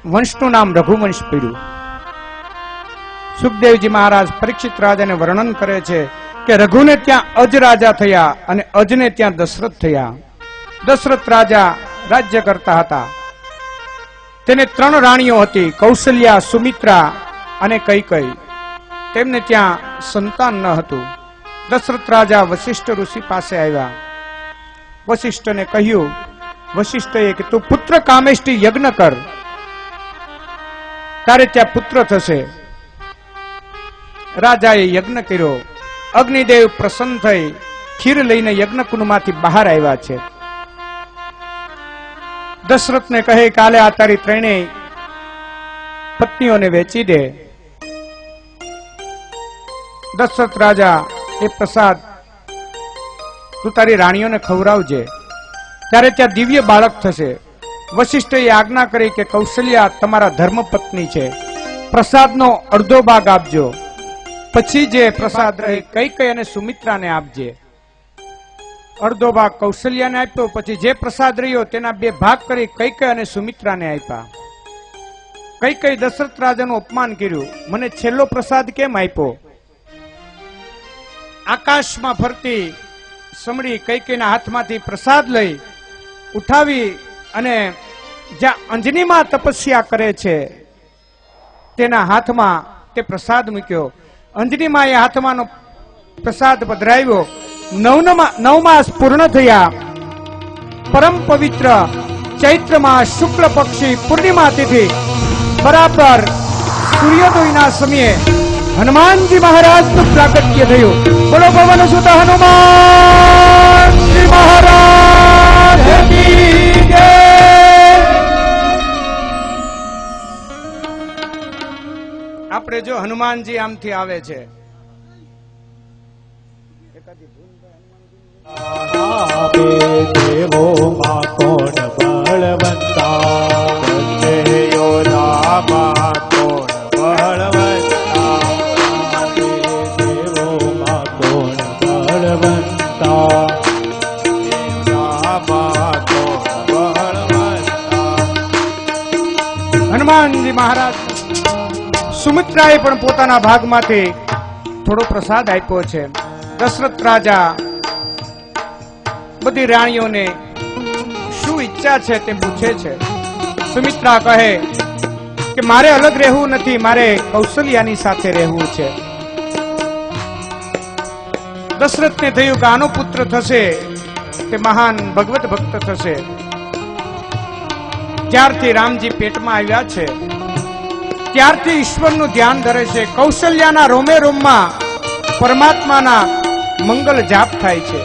વંશનું નામ રઘુવંશ પડ્યું. સુખદેવજી મહારાજ પરીક્ષિત રાજાને વર્ણન કરે છે કે રઘુને ત્યાં અજ રાજા થયા અને અજને ત્યાં દશરથ થયા. દશરથ રાજા રાજ્ય કરતા હતા. તેને 3 રાણીઓ હતી, કૌશલ્યા, સુમિત્રા અને કૈકેયી. તેમને ત્યાં સંતાન ન હતું. દશરથ રાજા વશિષ્ઠ ઋષિ પાસે આવ્યા. વશિષ્ઠને કહ્યું. વશિષ્ઠએ કે તું પુત્ર કામેષ્ટી યજ્ઞ કર, તારે ત્યાં પુત્ર થશે. રાજાએ યજ્ઞ કર્યો. અગ્નિદેવ પ્રસન્ન થઈ ખીર લઈને યજ્ઞકુંડમાંથી બહાર આવ્યા છે. દશરથને કહે કાલે આ તારી ત્રણેય પત્નીઓને વેચી દે. દશરથ રાજા એ પ્રસાદ તું તારી રાણીઓને ખવડાવજે, ત્યારે ત્યાં દિવ્ય બાળક થશે. વશિષ્ઠએ આજ્ઞા કરી કે કૌશલ્યા તમારા ધર્મપત્ની છે, પ્રસાદનો અડધો ભાગ આપજો, પછી જે પ્રસાદ રહી કૈકેયી અને સુમિત્રાને આપજે. અડધો ભાગ કૌશલ્યાને આપ્યો, પછી જે પ્રસાદ રહ્યો તેના બે ભાગ કરી કૈકેયી અને સુમિત્રાને આપ્યા. કૈકેયી દશરથ રાજાનું અપમાન કર્યું, મને છેલ્લો પ્રસાદ કેમ આપ્યો? આકાશમાં ફરતી સમડી કૈકેયીના હાથમાંથી પ્રસાદ લઈ ઉઠાવી અને જ્યાં અંજનીમાં તપસ્યા કરે છે તેના હાથમાં તે પ્રસાદ મૂક્યો. અંજનીમાં એ હાથમાંનો પ્રસાદ પધરાવ્યો. 9 માસ પૂર્ણ થયા. પરમ પવિત્ર ચૈત્રમાં શુક્લ પક્ષી પૂર્ણિમા તિથિ બરાબર સૂર્યોદયના સમયે હનુમાનજી મહારાજનું પ્રાગટ્ય થયું. બોલો પવન સુત હનુમાનજી મહારાજ કી જય. આપણે જો હનુમાનજી આમથી આવે છે, દેવો માં કોણ બળવંતા, યોધા માં કોણ બળવંતા, દેવો માં કોણ બળવંતા, યોધા માં કોણ બળવંતા. હનુમાનજી મહારાજ સુમિત્રાએ પણ પોતાના ભાગમાંથી થોડો પ્રસાદ આપ્યો છે. દશરથ રાજા બધી રાણીઓને શું ઈચ્છા છે તે પૂછે છે. સુમિત્રા કહે કે મારે અલગ રહેવું નથી, મારે કૌશલ્યાની સાથે રહેવું છે. દશરથને થયું કે આનો પુત્ર થશે તે મહાન ભગવત ભક્ત થશે. જ્યારથી રામજી પેટમાં આવ્યા છે ત્યારથી ઈશ્વરનું ધ્યાન ધરે છે. કૌશલ્યાના રોમે રોમમાં પરમાત્માના મંગલ જાપ થાય છે.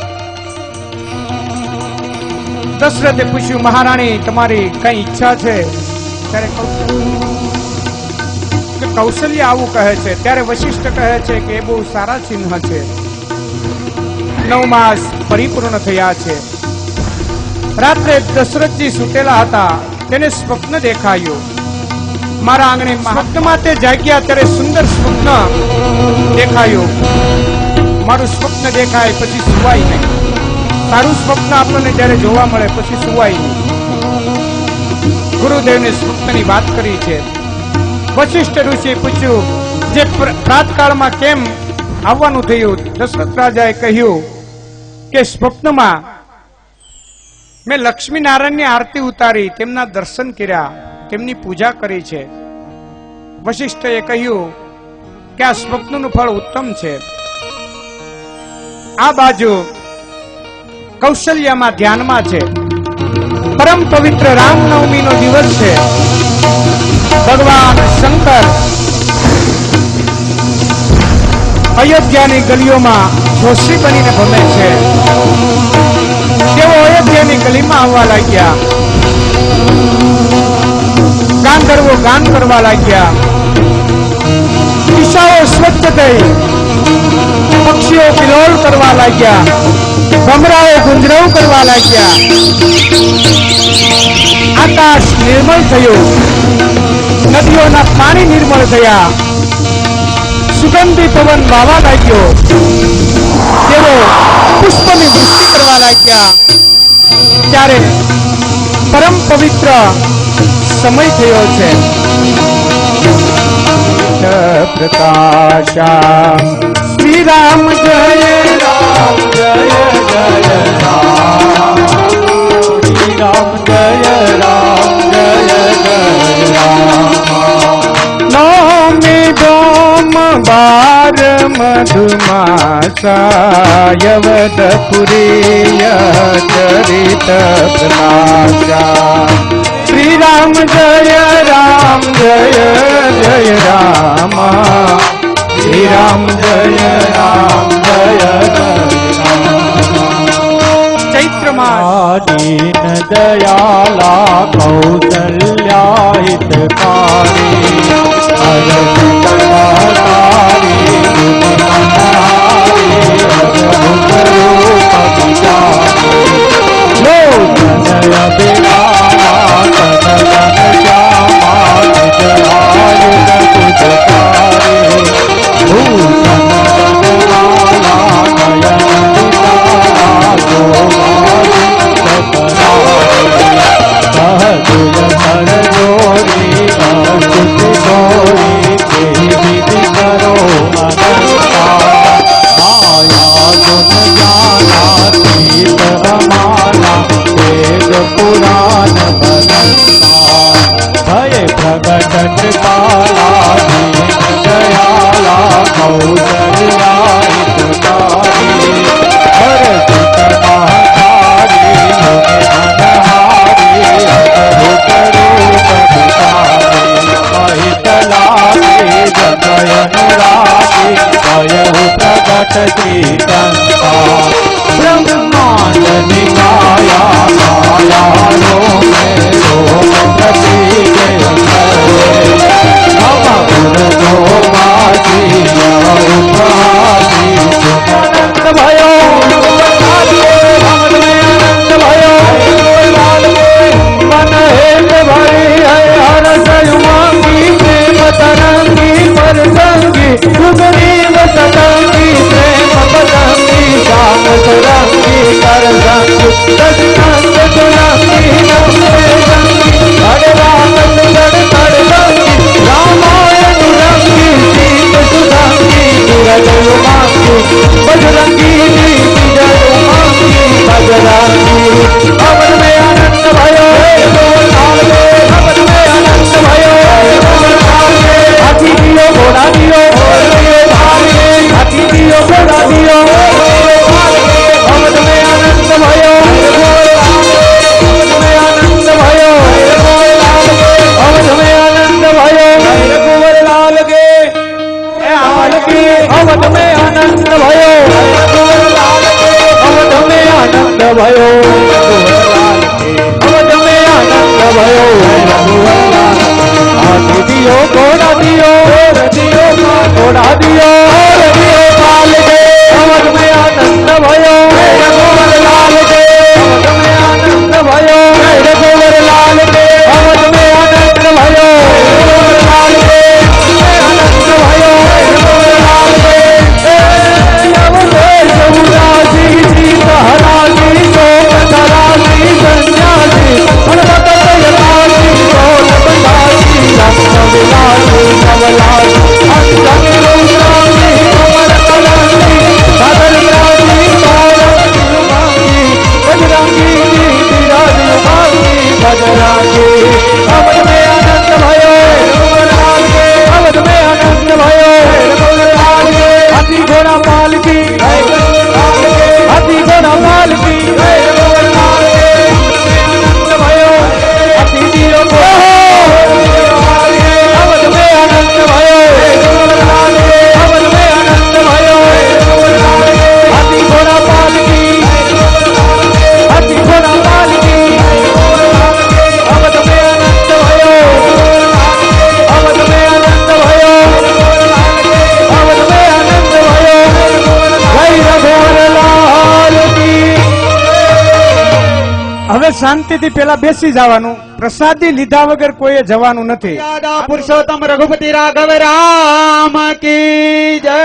દશરથે પૂછ્યું મહારાણી તમારી કઈ ઈચ્છા છે? ત્યારે કૌશલ્ય આવું કહે છે. ત્યારે વશિષ્ઠ કહે છે કે એ બહુ સારા ચિહ્ન છે. 9 માસ પરિપૂર્ણ થયા છે. રાત્રે દશરથજી સૂતેલા હતા, તેને સ્વપ્ન દેખાયું. મારા આંગણે સ્વપ્નમાં તે જાગ્યા ત્યારે સુંદર સ્વપ્ન દેખાયું. મારું સ્વપ્ન દેખાય પછી સુવાય નહીં. સારું સ્વપ્ન આપણને જયારે જોવા મળે પછી સુવાય નહીં. ગુરુદેવને સ્વપ્નની વાત કરી છે. વશિષ્ઠ ઋષિએ પૂછ્યું જે પ્રાતકાળમાં કેમ આવવાનું થયું? દશરથ રાજાએ કહ્યું કે સ્વપ્નમાં મેં લક્ષ્મી નારાયણની આરતી ઉતારી, તેમના દર્શન કર્યા, તેમની પૂજા કરી છે. વશિષ્ઠએ કહ્યું કે આ સ્વપ્નનું ફળ ઉત્તમ છે. આ બાજુ કૌશલ્યામાં ધ્યાનમાં છે. પરમ પવિત્ર રામનવમી નો દિવસ છે. ભગવાન શંકર અયોધ્યાની ગલીઓમાં જોશી બનીને ભમે છે. તેઓ અયોધ્યાની ગલીમાં આવવા લાગ્યા. ગાંધર્વો ગાન કરવા લાગ્યા. દિશાઓ સ્વચ્છ થઈ, પક્ષીઓ કિલોલ કરવા લાગ્યા, ભમરાઓ ગુંજરાવ કરવા લાગ્યા. આકાશ નિર્મળ થયું, નદીઓના પાણી નિર્મળ થયા, સુગંધી પવન વાવા લાગ્યો, તેઓ પુષ્પની વૃષ્ટિ કરવા લાગ્યા. ત્યારે પરમ પવિત્ર સમય થયો છે. પ્રકાશા શ્રી રામ જય રામ જય જય રામ, શ્રી રામ જય રામ જય જય રામ. નોમી ડોમ બાર મધુમાસા યવદપુરીય ચરિત પ્રકાશા શ્રી રામ જય રામ જય જય રામ શ્રી રામ જય રામ જય જય ચૈત્ર માસ दीन दयाला कौसल्या हितकारी अरविंद तारी तनय बिराला तनगन श्यामा निज आयुध तुझकारी भूषण गणमाला नयन विशाला सहजुय सर जोरी अस्तुति गौरी तेहि विधि करो अनंता माया गुण ज्ञानातीत रमाला वेद पुराण बदंता भय प्रगट कृपाला दीन दयाला कौसल्या हितकारी हरषित महतारी मुनि मनहारी अद्भुत रूप विचारी महितलारी जय अनुरागी भयहु प्रगट श्रीकंता ब्रह्मांड निकाया माया रोम प्रतीक नम गुण गोमासी उपहासी सुनंद भयो आनंद भयो मन हेत भरी है हरस उमंगी प्रेम तरंगी परसंगी सुगरीव सतंगी प्रेम पतंगी श्याम सुरंगी कर संगी दशनंद सुरंगी नमते संगी भगवान सुगड़ कर संगी रामायण रंगी सीत सुरंगी सूरज उमंगी बजरंगी विजय उमंगी बजरंगी अमर में आनंद भयो अमर में आनंद भयो हाथी दियो घोड़ा दियो हाथी दियो घोड़ा दियो अमर में आनंद भयो अमर में आनंद भयो अमर में आनंद भयो कुंवर लाल के अवध में आनंद भयो अवध में आनंद भयो अवध में आनंद भयो हाथी दियो घोड़ा दियो घोड़ा दियो लाल के अवध में आनंद भयो लाल के अवध में आनंद भयो कुंवर लाल के अवध में आनंद भयो लाल के आनंद भयो लाल के अवधेश उदासी जीत हरासी शोक धरासी संन्यासी हनुमत यलासी ढोल बजासी रंग विलासी नवलासी अंजन रुद्रासी कमल कलासी सागर रासी तारक सुमांगी बजरंगी विराज युगांगी बजरंगी अवध में आनंद भयो लाल के अवध में आनंद भयो लाल के हाथी घोड़ा पाल की हाथी घोड़ा पाल की लाल के आनंद भयो हाथी दियो अवध में आनंद भयो लाल के अवध में आनंद भयो हाथी घोड़ा पाल की हाथी घोड़ा पाल की अवध में आनंद भयो अवध में आनंद भयो अवध में आनंद भयो जय रघुवर लाल की હવે શાંતિથી પેલા બેસી જવાનું પ્રસાદી લીધા વગર કોઈએ જવાનું નથી દાદા પુરુષોત્તમ રઘુપતિ રાઘવ રામ કી જય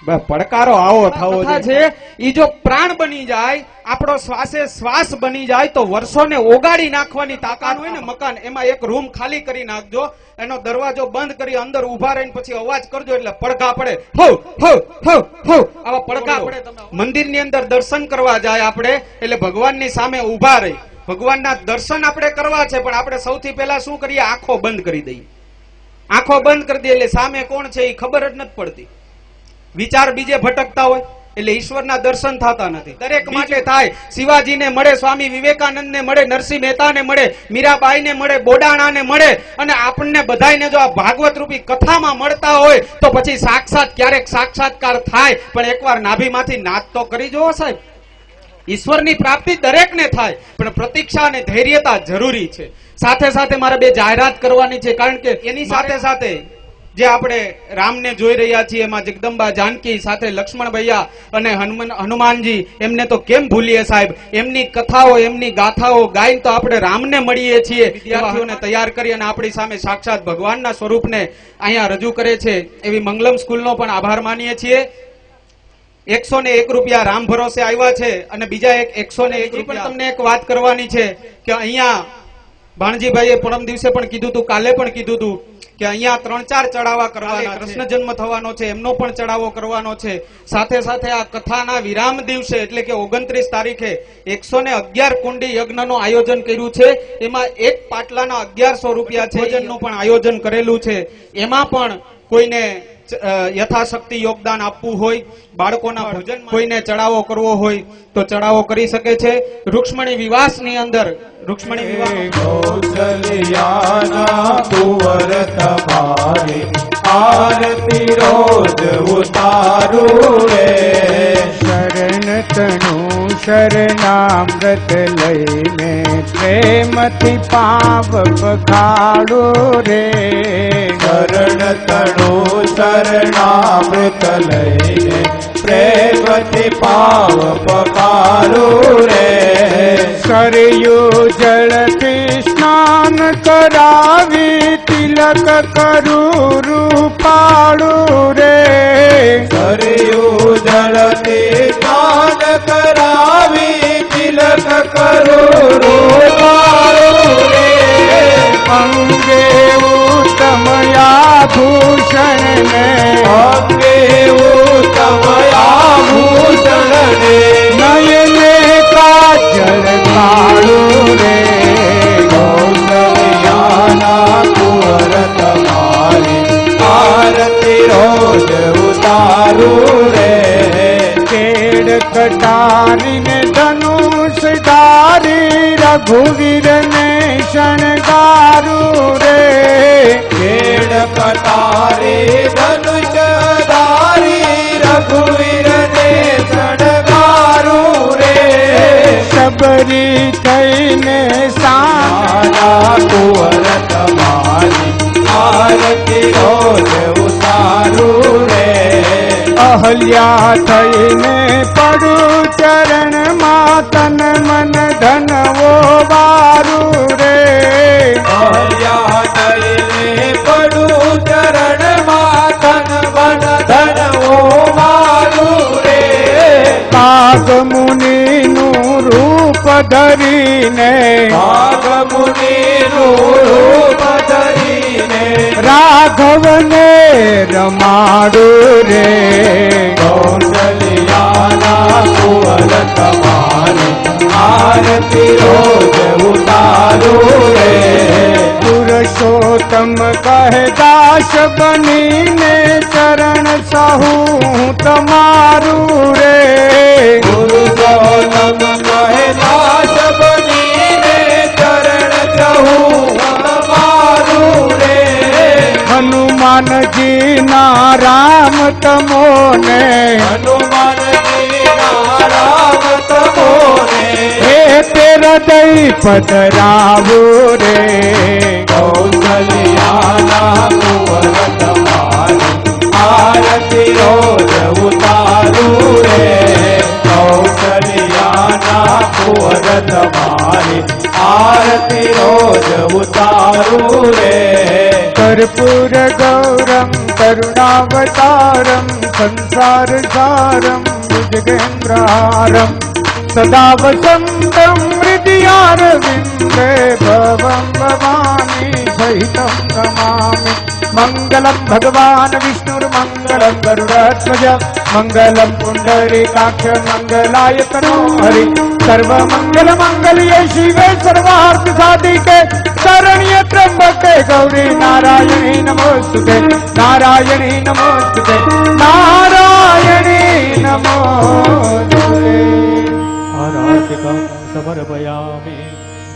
પડકારો આવો થવો છે ઈ જો પ્રાણ બની જાય આપણો શ્વાસે શ્વાસ બની જાય તો વર્ષોને ઓગાળી નાખવાની તાકાત હોય ને મકાન એમાં એક રૂમ ખાલી કરી નાખજો એનો દરવાજો બંધ કરી અંદર ઉભા રહીને પછી અવાજ કરજો એટલે પડઘા પડે હો હો હો હો આવા પડઘા પડે મંદિરની અંદર દર્શન કરવા જાય આપણે એટલે ભગવાનની સામે ઉભા રહી ભગવાનના દર્શન આપણે કરવા છે પણ આપણે સૌથી પહેલા શું કરીએ આંખો બંધ કરી દઈએ આંખો બંધ કરી દે એટલે સામે કોણ છે એ ખબર જ નથી પડતી. વિચાર બીજે ભટકતા હોય એટલે ઈશ્વરના દર્શન થતા નથી. દરેક માટે થાય. શિવાજીને મળે, સ્વામી વિવેકાનંદને મળે, નરસિંહ મહેતાને મળે, મીરાબાઈને મળે, બોડાણાને મળે, અને આપણને બધાયને જો આ ભાગવત રૂપી કથામાં મળતા હોય તો પછી સાક્ષાત ક્યારેક સાક્ષાત્કાર થાય. પણ એકવાર નાભીમાંથી નાદ તો કરી જોવો સાહેબ. ઈશ્વરની પ્રાપ્તિ દરેકને થાય, પણ પ્રતીક્ષા અને ધૈર્યતા જરૂરી છે. સાથે સાથે મારે બે જાહેરાત કરવાની છે, કારણ કે એની સાથે સાથે જે આપણે રામને જોઈ રહ્યા છીએ એમાં જગદંબા જાનકી સાથે લક્ષ્મણ ભૈયા અને હનુમાનજી, એમને તો કેમ ભૂલીએ સાહેબ. એમની કથાઓ, એમની ગાથાઓ ગાઈને તો આપણે રામને મળીએ છીએ. વિદ્યાર્થીઓને તૈયાર કરી અને આપણી સામે સાક્ષાત ભગવાનના સ્વરૂપને અહીંયા રજૂ કરે છે એવી મંગલમ સ્કૂલનો પણ આભાર માનીએ છીએ. 101 રૂપિયા રામ ભરોસે આવ્યા છે અને બીજા 101 રૂપિયા. તમને એક વાત કરવાની છે કે અહીંયા ભાણજીભાઈએ પરમ દિવસે પણ કીધું હતું, કાલે પણ કીધું હતું કે અહીંયા 3-4 ચડાવા કરવાના. કૃષ્ણ જન્મ થવાનો છે, એમનો પણ ચડાવો કરવાનો છે. સાથે સાથે આ કથાના વિરામ દિવસે એટલે કે 29 તારીખે 111 કુંડી યજ્ઞનું આયોજન કર્યું છે. એમાં એક પાટલાના 1100 રૂપિયા છે. ભોજનનું પણ આયોજન કરેલું છે. એમાં પણ કોઈને યથાશક્તિ યોગદાન આપવું હોય, બાળકોના ભોજન કોઈને ચડાવો કરવો હોય તો ચડાવો કરી શકે છે. રૂક્ષ્મણી વિવાસની અંદર રૂક્ષ્મણી વિવાહ કૌશલ્યાના કુંવર તમારે આરતી રોજ ઉતારું રે. શરણ તણુ શરણામૃત લઈને પ્રેમથી પાવ પખાડો રે. શરણ તણુ શરણામૃત લઈને પ્રેમથી પાવ પકારું રે. સરયુ જળથી સ્નાન કરાવી તિલક કરું રૂપાળું રે. સરયુ જળથી સ્નાન કરાવી તિલક કરું રૂપાળું રે. અંગે ઉત્તમ આભૂષણ ને અંગે ઉત્તમ આભૂષણ ને નયને કાજલ કાળું રે. કૌશલ્યાના કુંવર તમારી આરતી રોજ ઉતારું રે. કેડ કટારીને ધનુષ ધારી રઘુવીરને શણગારું રે. કેડ કટારી ધનુષ ધારી રઘુવીરને શણગારું રે. શબરી થઈને સાના કુંવર તમારી આરતી રોજ ઉતારું રે. અહલ્યા થઈને પડું ચરણમાં તન મન ધનવો વારું રે. અહલ્યા થઈને પડું ચરણમાં તન મન ધનવો મારું રે. કાગ મુનિનું રૂપ ધરીને ભાગ મુનિનું રૂપ ધરીને રાઘવને રમાડું રે. કૌશલ્યાના કુંવર તમારી આરતી રોજ ઉતારું રે. પુરુષોત્તમ કહે દાસ બનીને ચરણ સહુ તમારું રે. પુરુષોત્તમ કહે દાસ બનીને ચરણ ચહું તમારું રે. હનુમાનજીના રામ તમોને હનુમાનજીના રામ તમોને હે તે હૃદય પધરાવું રે. કૌશલ્યાના કુંવર તમારી આરતી રોજ ઉતારું રે. કૌશલ્યાના કુંવર તમારી આરતી રોજ ઉતારું રે. कर्पूर गौरम करुणावतारम संसार सारम भुजगेन्द्रारम सदा वसंतम हृदयारविंदे भवं भवानी सहितं नमामि. मंगलम भगवान विष्णुर्मंगलम गरुड़ध्वज मंगलम पुंडरीकाक्ष मंगलाय तनो हरि. सर्व मंगल मंगल्ये शिवे सर्वार्थ साधिके शरण्य त्र्यंबके गौरी नारायणी नमोस्तुते नारायणी नमोस्तुते नारायणी नमोस्तुते आराधिकं समर्पयामि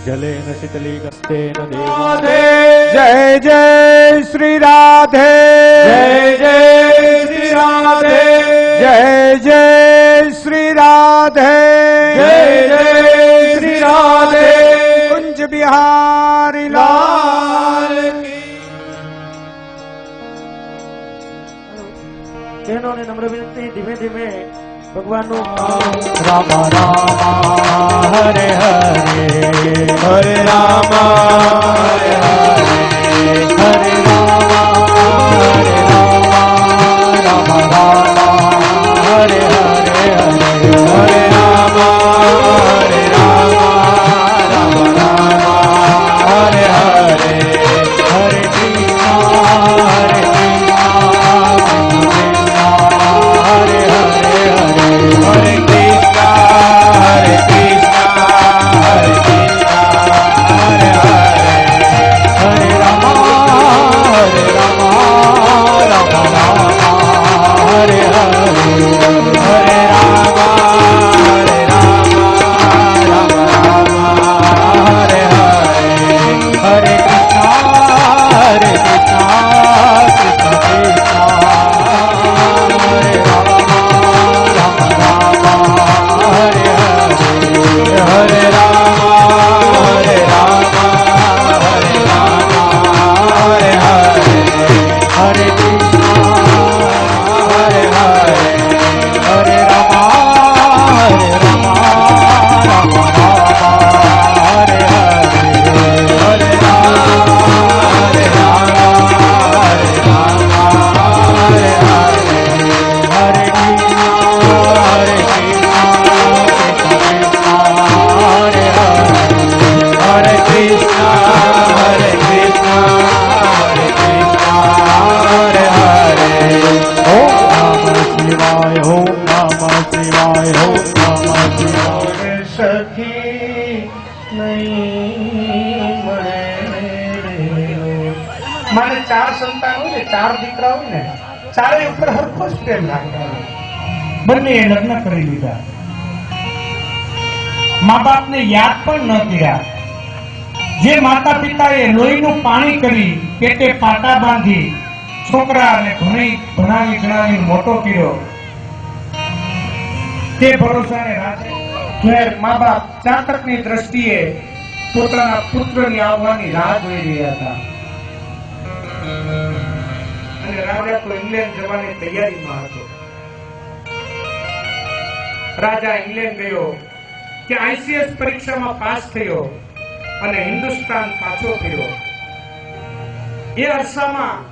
जलेन शीतलीकस्तेन देवादे जय जय श्री राधे जय जय श्री राधे जय जय श्री राधे जय जय श्री राधे कुंज बिहारी लाल બહેનોને નમ્ર વિનંતી ધીમે ધીમે ભગવાનનું રામ રામ હરે હરે હરે રામ હરે હરે હરે રામ હરે રામ રામ રામ હરે હરે હરે હરે રામ હરે રામ રામ રામ હરે હરે હરે કૃષ્ણ હરે મારે 4 સંતાન હોય ને 4 દીકરા હોય ને ચારે ઉપર હરખો જ પ્રેમ રાખતા બંને લગ્ન કરી લીધા મા બાપ ને યાદ પણ ન કર્યા જે માતા પિતાએ લોહીનું પાણી કરી પેટે પાટા બાંધી છોકરાને ભણાવી ગણાવી મોટો કર્યો તે ભરોસાને રાતે ઘેર મા બાપ ચાતકની દ્રષ્ટિએ પોતાના પુત્રની આવવાની રાહ જોઈ રહ્યા હતા અને રાજા તો ઇંગ્લેન્ડ જવાની તૈયારીમાં હતો રાજા ઇંગ્લેન્ડ ગયો ત્યાં ICS પરીક્ષામાં પાસ થયો અને હિન્દુસ્તાન પાછો ફર્યો એ અરસામાં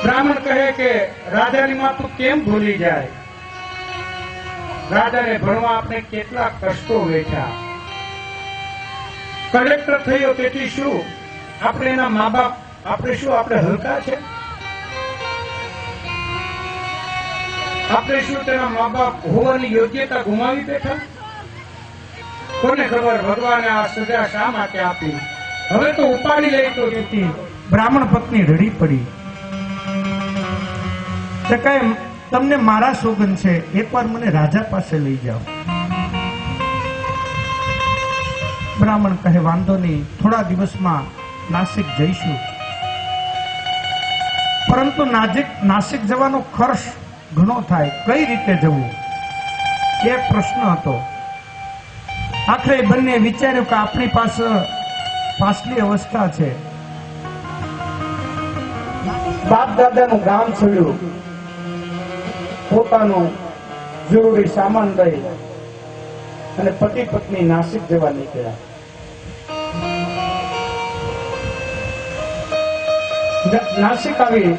બ્રાહ્મણ કહે કે રાજાની માં તું કેમ ભૂલી જાય રાજાને ભણવા આપણે કેટલા કષ્ટો વેઠ્યા કલેક્ટર થયો તેથી શું આપણે એના મા બાપ આપણે શું આપણે હલકા છે આપણે શું તેના મા બાપ હોવાની યોગ્યતા ગુમાવી બેઠા કોને ખબર ભગવાને આ સજા શા માટે આપી હવે તો ઉપાડી લઈ તો જતી બ્રાહ્મણ પત્ની રડી પડી તે કહે તમને મારા સોગન છે એકવાર મને રાજા પાસે લઈ જાઓ બ્રાહ્મણ કહે વાંધો નહીં થોડા દિવસમાં નાસિક જઈશું પરંતુ નાસિક જવાનો ખર્ચ ઘણો થાય કઈ રીતે જવું એ પ્રશ્ન હતો આખરે બંને વિચાર્યું કે આપણી પાસે પાછલી અવસ્થા છે બાપ દાદાનું ગામ છોડ્યું પોતાનું જરૂરી સામાન લઈ અને પતિ પત્ની નાસિક જવા નીકળ્યા નાસિક આવી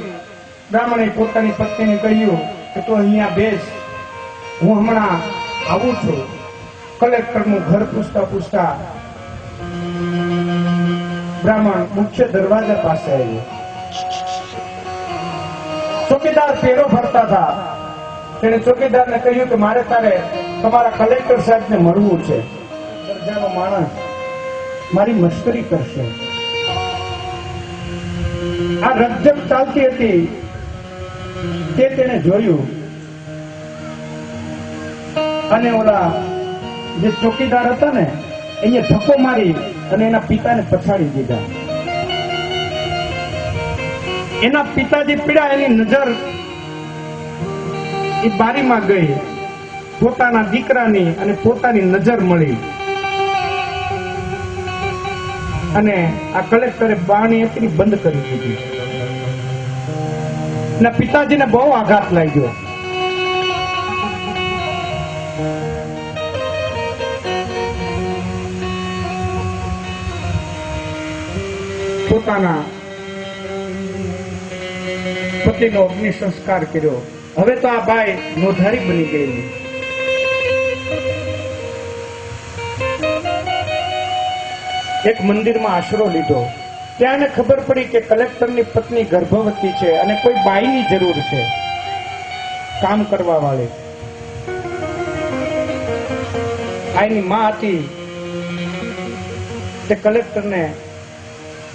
બ્રાહ્મણે પોતાની પત્નીને કહ્યું કે તું અહીંયા બેસ હું હમણાં આવું છું કલેક્ટરનું ઘર પૂછતા પૂછતા બ્રાહ્મણ મુખ્ય દરવાજા પાસે આવ્યો ચોકીદાર પેરો ફરતા હતા તેને ચોકીદારને કહ્યું કે મારે તારે તમારા કલેક્ટર સાહેબને મળવું છે દરજાનો માણસ મારી મસ્કરી કરશે આ રકઝક ચાલતી હતી તે તેને જોયું અને ઓલા જે ચોકીદાર હતા ને એને ધક્કો મારી અને એના પિતાને પછાડી દીધા. એના પિતાજી પીડા, એની નજર એ બારીમાં ગઈ, પોતાના દીકરાની અને પોતાની નજર મળી અને આ કલેક્ટરે બાણી એટલી બંધ કરી દીધી. ના પિતાજીને બહુ આઘાત લાગ્યો. પોતાના પતિનો અગ્નિ સંસ્કાર કર્યો. હવે તો આ બાઈ નોધારી બની ગયેલી. એક મંદિરમાં આશરો લીધો. ત્યાં એને ખબર પડી કે કલેક્ટરની પત્ની ગર્ભવતી છે અને કોઈ બાઈની જરૂર છે કામ કરવા વાળી. આઈની માં હતી તે કલેક્ટરને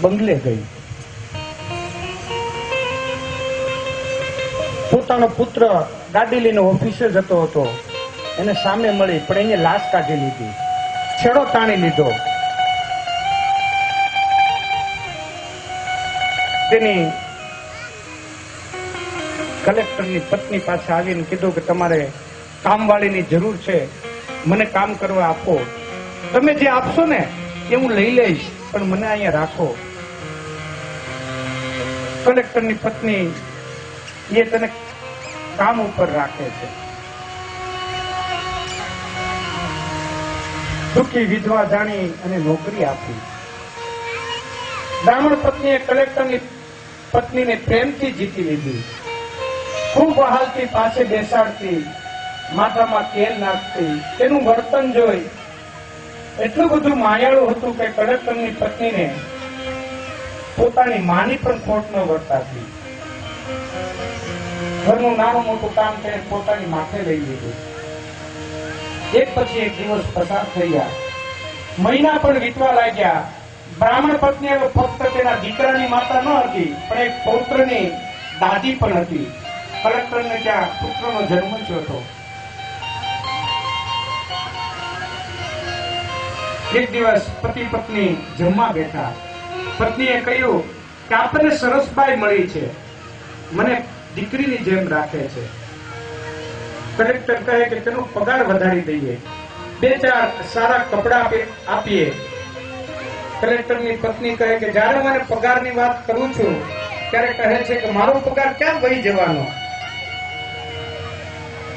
બંગલે ગઈ. પોતાનો પુત્ર ગાડી લઈને ઓફિસે જતો હતો, એને સામે મળી પણ એને લાશ કાઢી લીધી, છેડો તાણી લીધો. તેની કલેક્ટરની પત્ની પાસે આવીને કીધું કે તમારે કામવાળીની જરૂર છે, મને કામ કરવા આપો. તમે જે આપશો ને એ હું લઈ લઈશ, પણ મને અહીંયા રાખો. કલેક્ટરની પત્ની એ તને કામ ઉપર રાખે છે. દુઃખી વિધવા જાણી અને નોકરી આપી. બ્રાહ્મણ પત્નીએ કલેક્ટરની પત્નીને પ્રેમથી જીતી લીધી. ખૂબ વહાલથી પાસે બેસાડતી, માથામાં તેલ નાખતી. તેનું વર્તન જોઈ એટલું બધું માયાળું હતું કે કલેક્ટરની પત્નીને પોતાની માની પણ ખોટ ન વર્તાતી. ઘરનું નાનું મોટું કામ તેને પોતાની માથે લઈ લીધું. એક પછી એક દિવસ પસાર થયા, મહિના પણ વીતવા લાગ્યા. બ્રાહ્મણ પત્ની હવે ફક્ત તેના દીકરાની માતા ન હતી, પણ એક પૌત્રની દાદી પણ હતી. કલેક્ટરને ત્યાં પુત્રનો જન્મ થયો હતો. એક દિવસ પતિ પત્ની જમવા બેઠા. પત્નીએ કહ્યું કે આપણને સરસબાઈ મળી છે, મને દીકરીની જેમ રાખે છે. કલેક્ટર કહે કે તેનો પગાર વધારી દઈએ, 2-4 સારા કપડા આપીએ. કલેક્ટરની પત્ની કહે કે જ્યારે મને પગારની વાત કરું છું ત્યારે કહે છે કે મારો પગાર ક્યાં વહી જવાનો.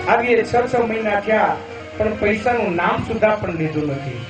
આવીએ 6 મહિના થયા પણ પૈસાનું નામ સુધા પણ લીધું નથી.